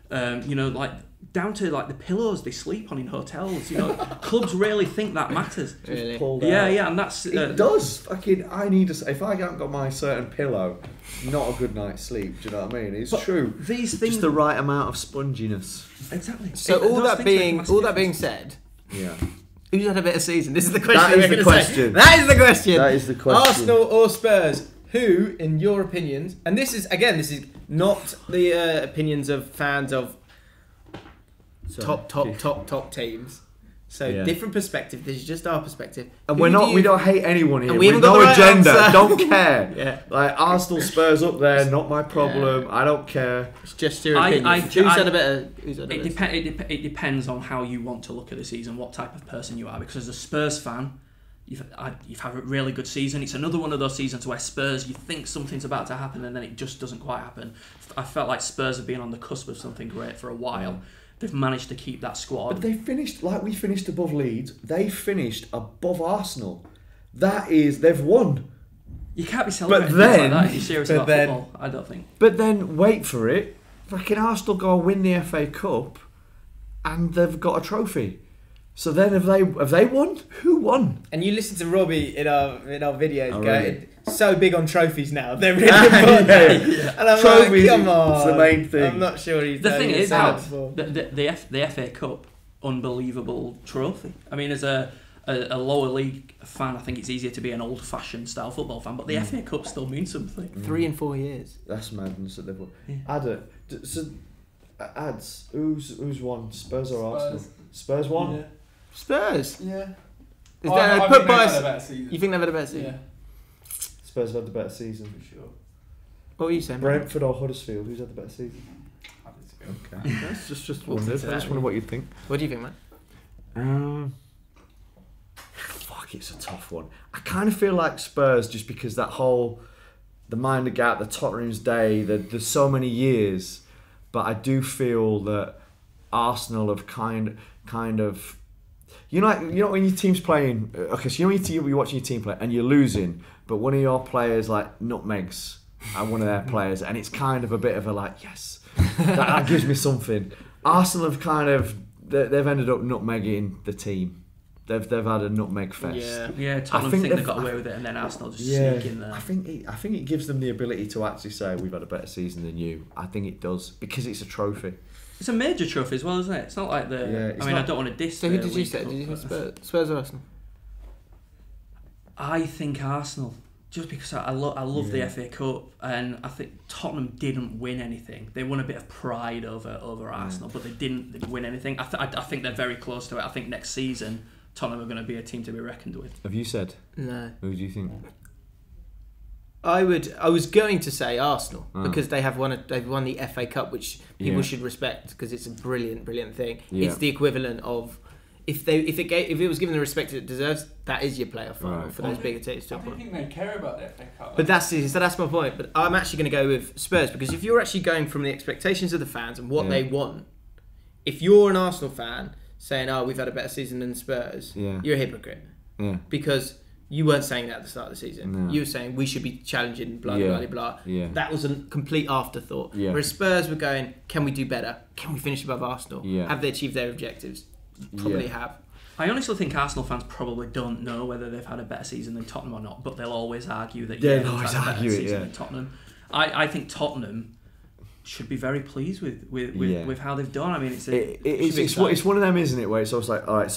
like down to like the pillows they sleep on in hotels. Clubs rarely think that matters. Really? Yeah, and that's it does. Fucking, I need if I haven't got my certain pillow, not a good night's sleep. Do you know what I mean? It's true. These things, just the right amount of sponginess. Exactly. So all that being said, who's had a better season? This is the question. That is the question. That is the question. That is the question. Arsenal or Spurs? Who, in your opinions, and this is not the opinions of fans of top teams. So different perspective. This is just our perspective. And we don't hate anyone here. And we haven't no got the right agenda. answer. Don't care. Like Arsenal, Spurs up there, not my problem. Yeah. I don't care. It's just your opinion. Who's had a better? It depends on how you want to look at the season, what type of person you are. Because as a Spurs fan, you've had a really good season. It's another one of those seasons where Spurs, you think something's about to happen and then it just doesn't quite happen. I felt like Spurs have been on the cusp of something great for a while. They've managed to keep that squad. But they finished, like we finished above Leeds, they finished above Arsenal. They've won. You can't be celebrating things like that if you're serious about football, I don't think. But then, wait for it, fucking Arsenal go and win the FA Cup and they've got a trophy. So then have they won? Who won? And you listen to Robbie in our videos going, really? So big on trophies now. They're really important. And I'm trophies, like, come on. It's the main thing. I'm not sure he's the thing is, the FA Cup, unbelievable trophy. I mean, as a lower league fan, I think it's easier to be an old-fashioned style football fan, but the FA Cup still means something. 3 and 4 years. That's madness that they've won. Ads, who's won? Spurs or Arsenal? Spurs won. Yeah. Spurs. Yeah. Is I that think put they've bias? had a better season. You think they've had a better season? Yeah, Spurs have had the better season. for sure. What were you saying? Brentford or Huddersfield? Who's had the better season? Huddersfield. Okay. That's just We'll wondered. consider I just that, wonder yeah. what you'd think. What do you think, man? Fuck, it's a tough one. I kind of feel like Spurs just because that whole the Minder Gap, the Tottenham's day, there's so many years, but I do feel that Arsenal have kind of you know when your team's playing, okay, so you know when you're watching your team play and you're losing, but one of your players like nutmegs one of their players, and it's kind of a bit of a like, yes, that gives me something. Arsenal have kind of they've ended up nutmegging the team. They've had a nutmeg fest. Yeah. Tottenham think they got away with it, and then Arsenal just sneak in there. I think it gives them the ability to actually say we've had a better season than you. I think it does because it's a trophy. It's a major trophy as well, isn't it? It's not like the. Yeah, I don't want to diss. So who the did you League say? Cup, Did you but- say Spurs or Arsenal? I think Arsenal, just because I love the FA Cup, and I think Tottenham didn't win anything. They won a bit of pride over Arsenal, but they didn't win anything. I think they're very close to it. I think next season Tottenham are going to be a team to be reckoned with. Have you said? No. Who do you think? I was going to say Arsenal because they've won the FA Cup, which people should respect because it's a brilliant thing. Yeah. It's the equivalent of if it was given the respect it deserves, that is your playoff final for those bigger teams. I don't think they care about the FA Cup. But that's my point. But I'm actually going to go with Spurs because if you're actually going from the expectations of the fans and what they want, if you're an Arsenal fan saying, "Oh, we've had a better season than Spurs," you're a hypocrite. Yeah. Because you weren't saying that at the start of the season. No. You were saying we should be challenging, blah, blah, blah, blah. Yeah. That was a complete afterthought. Yeah. Whereas Spurs were going, can we do better? Can we finish above Arsenal? Yeah. Have they achieved their objectives? Probably have. I honestly think Arsenal fans probably don't know whether they've had a better season than Tottenham or not, but they'll always argue that They'll they've always had a better argue it, season yeah. than Tottenham. I think Tottenham should be very pleased with how they've done. I mean, It's one of them, isn't it? Where it's always like, all right,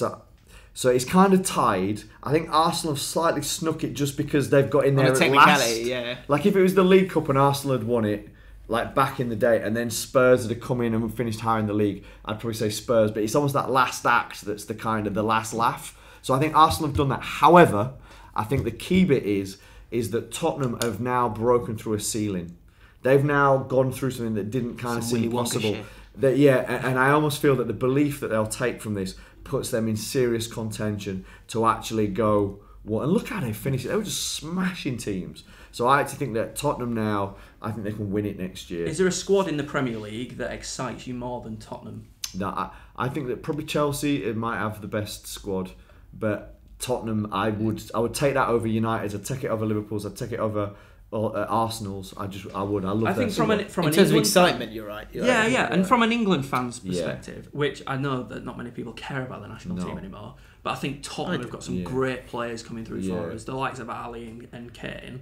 so it's kind of tied. I think Arsenal have slightly snuck it just because they've got in there On a at technicality, last. yeah. Like if it was the League Cup and Arsenal had won it, like back in the day, and then Spurs had come in and finished higher in the league, I'd probably say Spurs. But it's almost that last act that's the kind of the last laugh. So I think Arsenal have done that. However, I think the key bit is that Tottenham have now broken through a ceiling. They've now gone through something that didn't kind of seem possible. And I almost feel that the belief that they'll take from this puts them in serious contention to actually go, well, and look how they finished it. They were just smashing teams. So I actually think that Tottenham now, I think they can win it next year. Is there a squad in the Premier League that excites you more than Tottenham? No, I think that probably Chelsea, it might have the best squad, but Tottenham, I would take that over United. I'd take it over Liverpool's. I'd take it over Arsenal's. I would. I love. I think from an in terms of England excitement, you're right. And from an England fan's perspective, which I know that not many people care about the national team anymore, but I think Tottenham have got some great players coming through for us, the likes of Ali and Kane.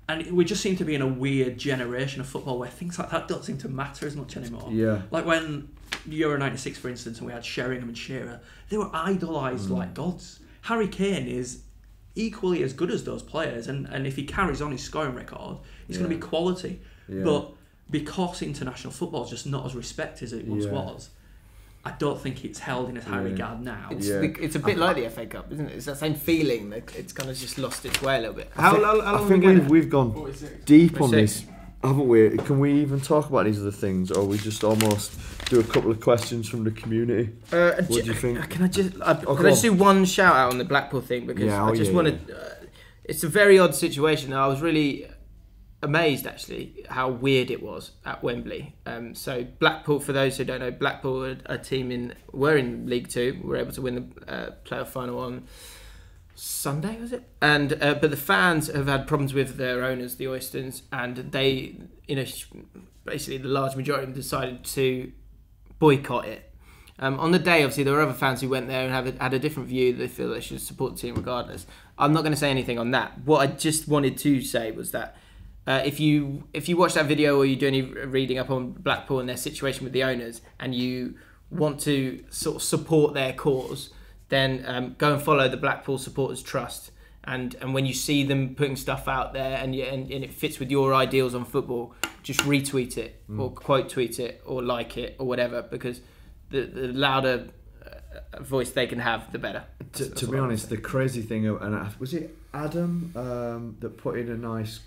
And we just seem to be in a weird generation of football where things like that don't seem to matter as much anymore. Yeah. Like when Euro 96, for instance, and we had Sheringham and Shearer, they were idolised like gods. Harry Kane is equally as good as those players, and if he carries on his scoring record, it's going to be quality. Yeah. But because international football is just not as respected as it once was, I don't think it's held in as high regard now. It's a bit like the FA Cup, isn't it? It's that same feeling that it's kind of just lost its way a little bit. I think we've gone 46. deep on this, haven't we? Can we even talk about these other things, or we just almost do a couple of questions from the community? What do you think? Can I just do one shout out on the Blackpool thing because I just wanted. It's a very odd situation. I was really amazed actually how weird it was at Wembley. So Blackpool, for those who don't know, Blackpool were a team were in League Two. Were able to win the playoff final on Sunday, was it? And but the fans have had problems with their owners, the Oystons, and they, basically the large majority of them decided to boycott it. On the day, obviously, there were other fans who went there and had a different view. They feel they should support the team regardless. I'm not going to say anything on that. What I just wanted to say was that if you watch that video or you do any reading up on Blackpool and their situation with the owners and you want to sort of support their cause, then go and follow the Blackpool Supporters Trust. And when you see them putting stuff out there and it fits with your ideals on football, just retweet it or quote tweet it or like it or whatever, because the louder voice they can have, the better. To be honest, the crazy thing, and was it Adam that put in a nice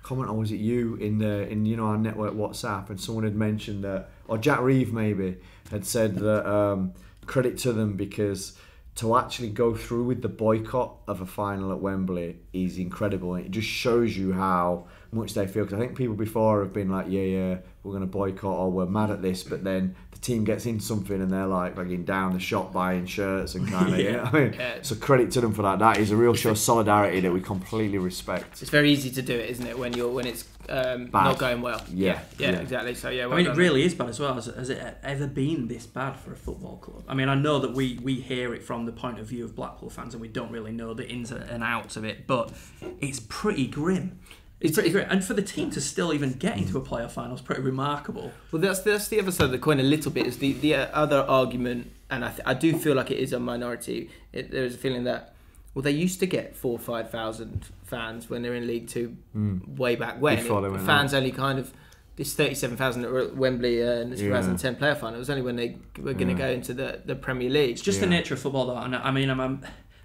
comment, or was it you in our network WhatsApp, and someone had mentioned that, or Jack Reeve maybe had said that credit to them, because to actually go through with the boycott of a final at Wembley is incredible, and it just shows you how much they feel. Because I think people before have been like, yeah, we're going to boycott, or we're mad at this, but then the team gets into something and they're like fucking down the shop buying shirts and kind of, you know what I mean? So credit to them for that. That is a real show of solidarity that we completely respect. It's very easy to do it, isn't it, when it's not going well? Yeah, exactly. So yeah, I mean, it really is bad as well. Has it ever been this bad for a football club? I mean, I know that we hear it from the point of view of Blackpool fans, and we don't really know the ins and outs of it, but it's pretty grim. It's pretty great, and for the team to still even get into a playoff final is pretty remarkable. Well, that's the other side of the coin. A little bit is the other argument, and I do feel like it is a minority. There's a feeling that, well, they used to get 4,000 or 5,000 fans when they were in League Two way back when. Fans only kind of this 37,000 that were at Wembley in the 2010 playoff final. It was only when they were going to go into the Premier League. It's just the nature of football, though. And I mean,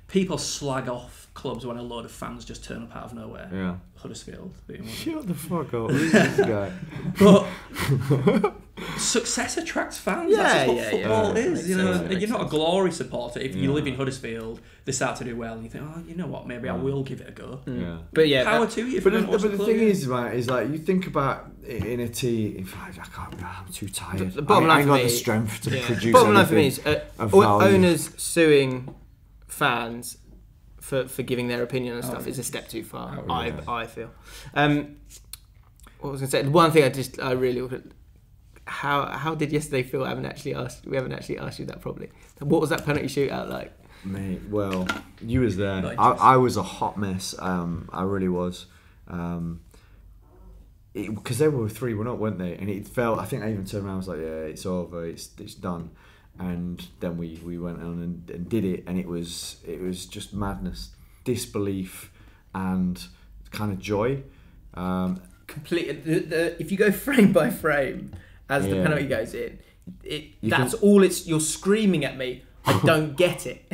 people slag off clubs when a load of fans just turn up out of nowhere. Yeah. Huddersfield being one. Shut the fuck up. Who's this guy? But success attracts fans. That's what football is. You know, you're not a glory supporter. If you live in Huddersfield, they start to do well, and you think, oh, you know what, maybe I will give it a go. Yeah. But yeah, power to you. But the thing is, right, is like you think about it in a team. In fact, I'm too tired. The bottom line I ain't got the strength to produce. Bottom line for me is owners suing fans for giving their opinion and stuff is a step too far. I feel. What was I going to say? One thing I really how did yesterday feel? We haven't actually asked you that properly. What was that penalty shootout like? Mate, well, you was there. I was a hot mess. I really was. Because they were 3-1 up, weren't they? And it felt. I think I even turned around. I was like, yeah, it's over. It's done. And then we went on and did it, and it was just madness, disbelief, and kind of joy. Completely. If you go frame by frame as the penalty goes in, you're screaming at me. I don't get it.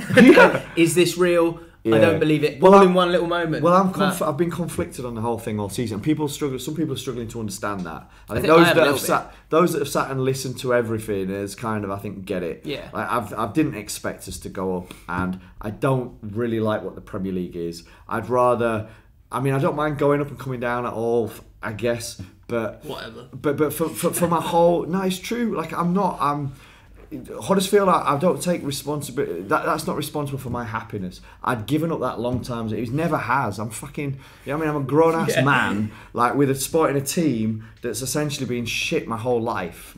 Is this real? Yeah. I don't believe it. All in one little moment. Well, I've been conflicted on the whole thing all season. Some people are struggling to understand that. I think those that have sat and listened to everything is kind of, I think, get it. Yeah. I didn't expect us to go up, and I don't really like what the Premier League is. I'd rather. I mean, I don't mind going up and coming down at all, I guess, but whatever. But for my whole, no, it's true. Like Huddersfield, I don't take responsibility. That's not responsible for my happiness. I'd given up that long time. It never has. I'm fucking. I'm a grown ass man, like with supporting a team that's essentially been shit my whole life.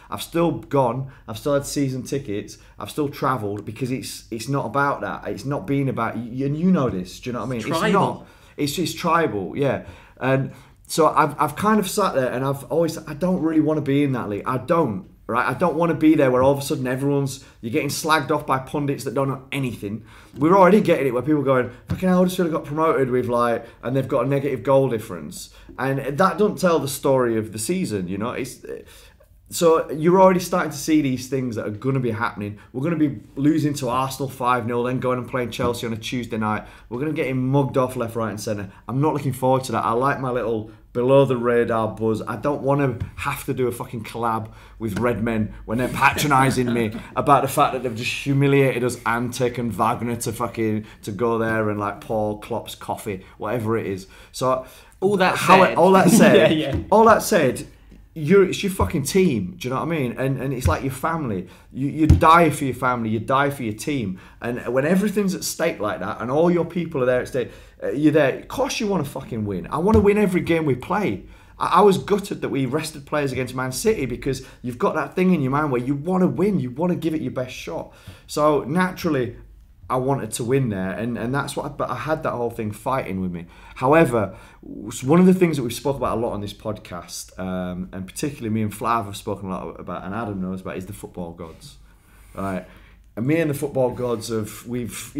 I've still gone. I've still had season tickets. I've still travelled because it's not about that. It's not being about. And you know this. Do you know what I mean? Tribal. It's not. It's just tribal. Yeah. And so I've kind of sat there, and I don't really want to be in that league. I don't. Right, I don't want to be there where all of a sudden you're getting slagged off by pundits that don't know anything. We're already getting it where people are going, fucking hell, Huddersfield got promoted with and they've got a negative goal difference, and that doesn't tell the story of the season, you know. So you're already starting to see these things that are going to be happening. We're going to be losing to Arsenal 5-0, then going and playing Chelsea on a Tuesday night. We're going to get mugged off left, right and centre. I'm not looking forward to that. I like my little below the radar buzz. I don't want to have to do a fucking collab with Red Men when they're patronising me about the fact that they've just humiliated us and taken Wagner to go there and like pour Klopp's coffee, whatever it is. So all that said, it's your fucking team. Do you know what I mean? And it's like your family. You die for your family. You die for your team. And when everything's at stake like that, and all your people are there at stake, you're there. Of course, you want to fucking win. I want to win every game we play. I was gutted that we rested players against Man City because you've got that thing in your mind where you want to win. You want to give it your best shot. So naturally, I wanted to win there, and that's what. But I had that whole thing fighting with me. However, one of the things that we've spoken about a lot on this podcast, and particularly me and Flav have spoken a lot about, and Adam knows about, is the football gods, right? And me and the football gods we've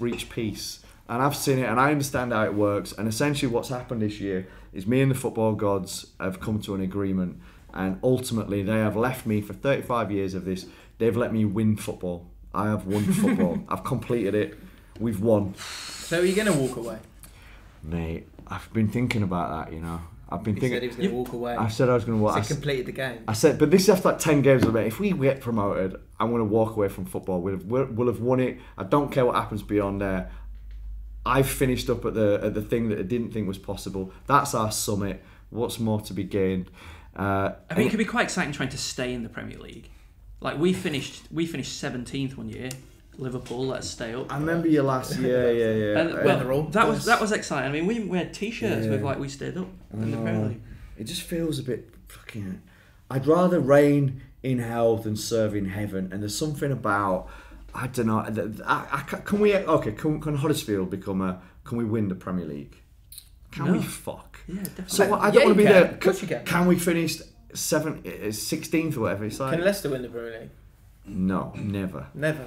reached peace, and I've seen it, and I understand how it works. And essentially, what's happened this year is me and the football gods have come to an agreement, and ultimately they have left me for 35 years of this They've let me win football. I have won football. I've completed it. We've won. So are you going to walk away? Mate, I've been thinking about that, you know. I've been thinking. Said he was going to walk away. I said I was going to walk. So completed the game. I said, but this is after like 10 games. Of it. If we get promoted, I'm going to walk away from football. We'll have won it. I don't care what happens beyond there. I've finished up at the thing that I didn't think was possible. That's our summit. What's more to be gained? I mean, it could be quite exciting trying to stay in the Premier League. Like we finished 17th one year. Liverpool let us stay up. I remember your last year. Yeah. And, well, that was exciting. I mean, we had T-shirts with like we stayed up in the Premier League. It just feels a bit fucking. I'd rather reign in hell than serve in heaven. And there's something about, I don't know. Can Huddersfield become a? Can we win the Premier League? Can we fuck? Yeah, definitely. So I don't want to be there. Of course you can. Can we finish 16th or whatever? It's like, Can Leicester win the Premier League? No, never. Never.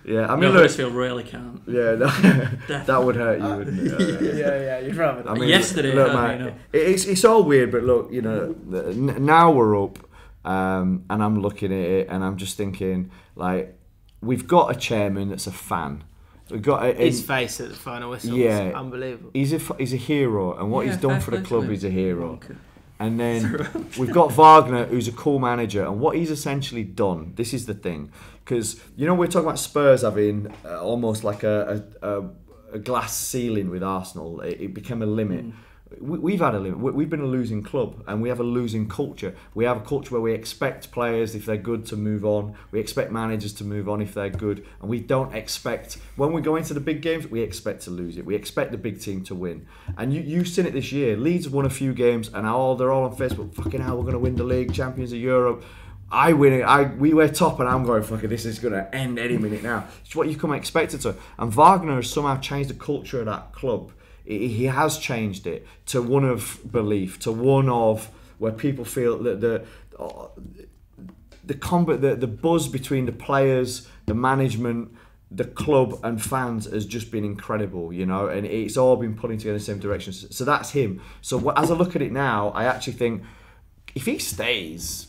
Yeah, I mean, no, look, Huddersfield really can't. Yeah, that would hurt you, wouldn't it? Yeah, you'd rather. I mean, yesterday, look, man, it's all weird, but look, you know, now we're up, and I'm looking at it, and I'm just thinking, like, we've got a chairman that's a fan. We've got his face at the final whistle. Yeah, is unbelievable. He's a hero, and what he's done for the club, he's a hero. Okay. And then we've got Wagner, who's a cool manager, and what he's essentially done. This is the thing, because you know we're talking about Spurs having almost like a glass ceiling with Arsenal. It became a limit. We've had a limit. We've been a losing club, and we have a losing culture. We have a culture where we expect players, if they're good, to move on. We expect managers to move on if they're good, and we don't expect, when we go into the big games, we expect to lose it. We expect the big team to win. And you've seen it this year. Leeds have won a few games, and they're all on Facebook. Fucking hell, we're going to win the league, champions of Europe. I win it. We were top, and I'm going, fucking, this is going to end any minute now. It's what you come expected to. And Wagner has somehow changed the culture of that club. He has changed it to one of belief, to one of where people feel that the buzz between the players, the management, the club and fans has just been incredible, you know, and it's all been pulling together in the same direction. So that's him. So as I look at it now, I actually think if he stays,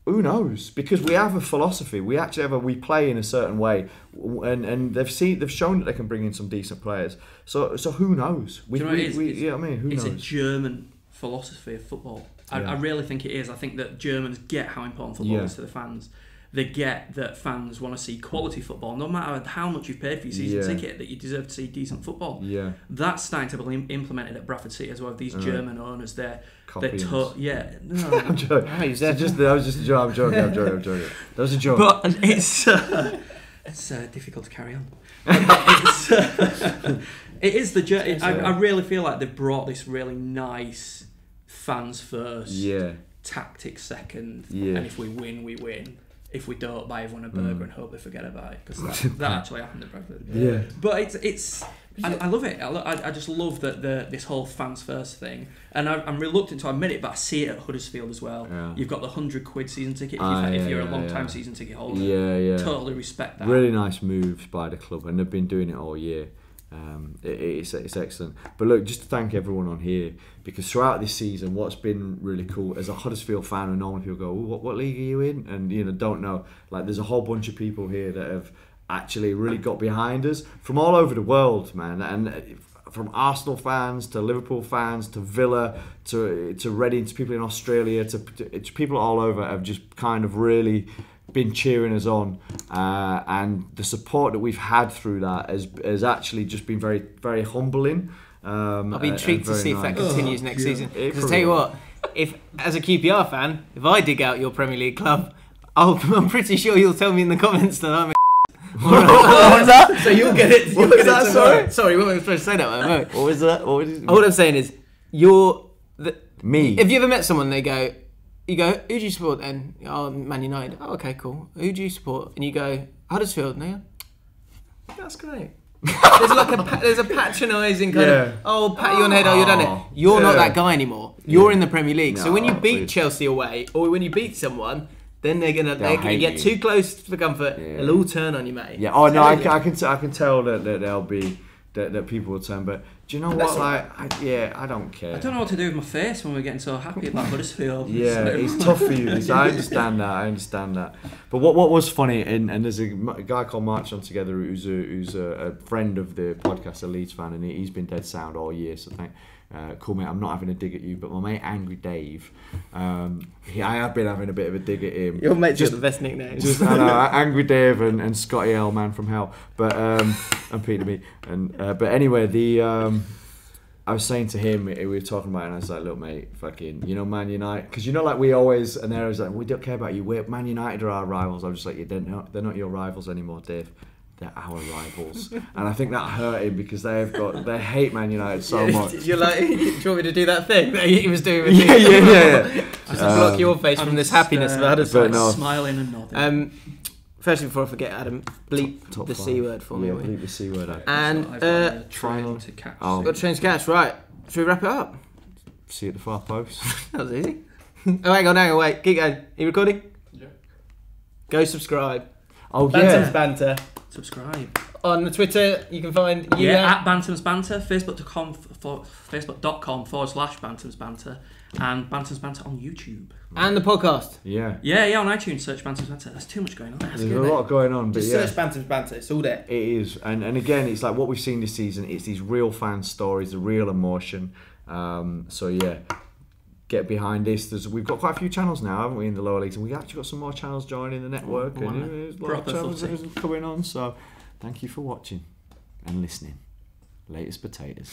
who knows? Because we have a philosophy. We actually we play in a certain way, and they've shown that they can bring in some decent players. So who knows? Who knows? It's a German philosophy of football. I really think it is. I think that Germans get how important football is to the fans. They get that fans want to see quality football, no matter how much you've paid for your season ticket, that you deserve to see decent football. Yeah, that's starting to be implemented at Bradford City as well. These German owners, they're no. I'm joking. I was just a joke. I'm joking. That was a joke. But it's difficult to carry on. It is the. I really feel like they've brought this really nice fans first, tactics second, and if we win, we win. If we don't, buy everyone a burger and hope they forget about it, because that actually happened at Bradford. Yeah, but it's I love it. I just love that this whole fans first thing, and I'm reluctant to admit it, but I see it at Huddersfield as well. Yeah. You've got the £100 season ticket if you're a long time season ticket holder. Yeah. Totally respect that. Really nice moves by the club, and they've been doing it all year. It's excellent. But look, just to thank everyone on here, because throughout this season, what's been really cool as a Huddersfield fan, and normally people go, what league are you in? And don't know. Like, there's a whole bunch of people here that have actually really got behind us from all over the world, man. And from Arsenal fans to Liverpool fans to Villa to Reading to people in Australia to people all over have just kind of really been cheering us on, and the support that we've had through that has actually just been very, very humbling. I'll be intrigued to see if that continues next season. Because I'll tell you what, if as a QPR fan, if I dig out your Premier League club, I'm pretty sure you'll tell me in the comments that I'm a what was that? So you'll get it. What was that? Sorry, what was I supposed to say that? What was that? All I'm saying is, me. Have you ever met someone and you go, who do you support then? Oh, Man United. Oh, okay, cool. Who do you support? And you go, Huddersfield. And they go, that's great. There's a patronising kind of, pat you on the head, you're done it. You're not that guy anymore. You're in the Premier League. So when you beat Chelsea away, or when you beat someone, then they're gonna get too close for comfort. They'll all turn on you, mate. Yeah. Oh no, I can tell that there'll be that people will turn. But Do you know what? Like, I don't care. I don't know what to do with my face when we're getting so happy about Huddersfield. Yeah, it's tough for you. I understand that. But what was funny, and there's a guy called March on Together who's a friend of the podcast, a Leeds fan, and he's been dead sound all year. So cool mate, I'm not having a dig at you, but my mate Angry Dave, I have been having a bit of a dig at him. Your mates got the best nicknames. I know, Angry Dave and Scotty L Man from Hell, but and Peter B. But anyway, I was saying to him, we were talking about it, and I was like, look mate, fucking, Man United, because like we always, and there I was like, we don't care about you, Man United are our rivals. I was just like, they're not your rivals anymore, Dave. They're our rivals, and I think that hurt him because they hate Man United so much. You're like, do you want me to do that thing that he was doing with you? Yeah. Just to block your face from this happiness of Huddersfield. No. Smiling and nodding. Firstly, before I forget, Adam, bleep Top the five. C word for me. Yeah, bleep the C word out. And I've got a train final- to catch. Oh. got trains to catch, right? Should we wrap it up? See you at the far post. That was easy. Hang on, wait. Keep going. Are you recording? Yeah. Go subscribe. Oh Bantam's yeah. Banter. Subscribe. On the Twitter, you can find you At Bantam's Banter, facebook.com/Bantam's Banter, and Bantam's Banter on YouTube. and the podcast. Yeah. Yeah, on iTunes, search Bantam's Banter. There's too much going on. There's a lot going on, but Just yeah. search Bantam's Banter. It's all there. It is, and again, it's like what we've seen this season. It's these real fan stories, the real emotion. So yeah, get behind this. We've got quite a few channels now, haven't we, in the lower leagues, and we actually got some more channels joining the network, and there's a lot of Proper channels footy. coming on. So thank you for watching and listening. Latest potatoes.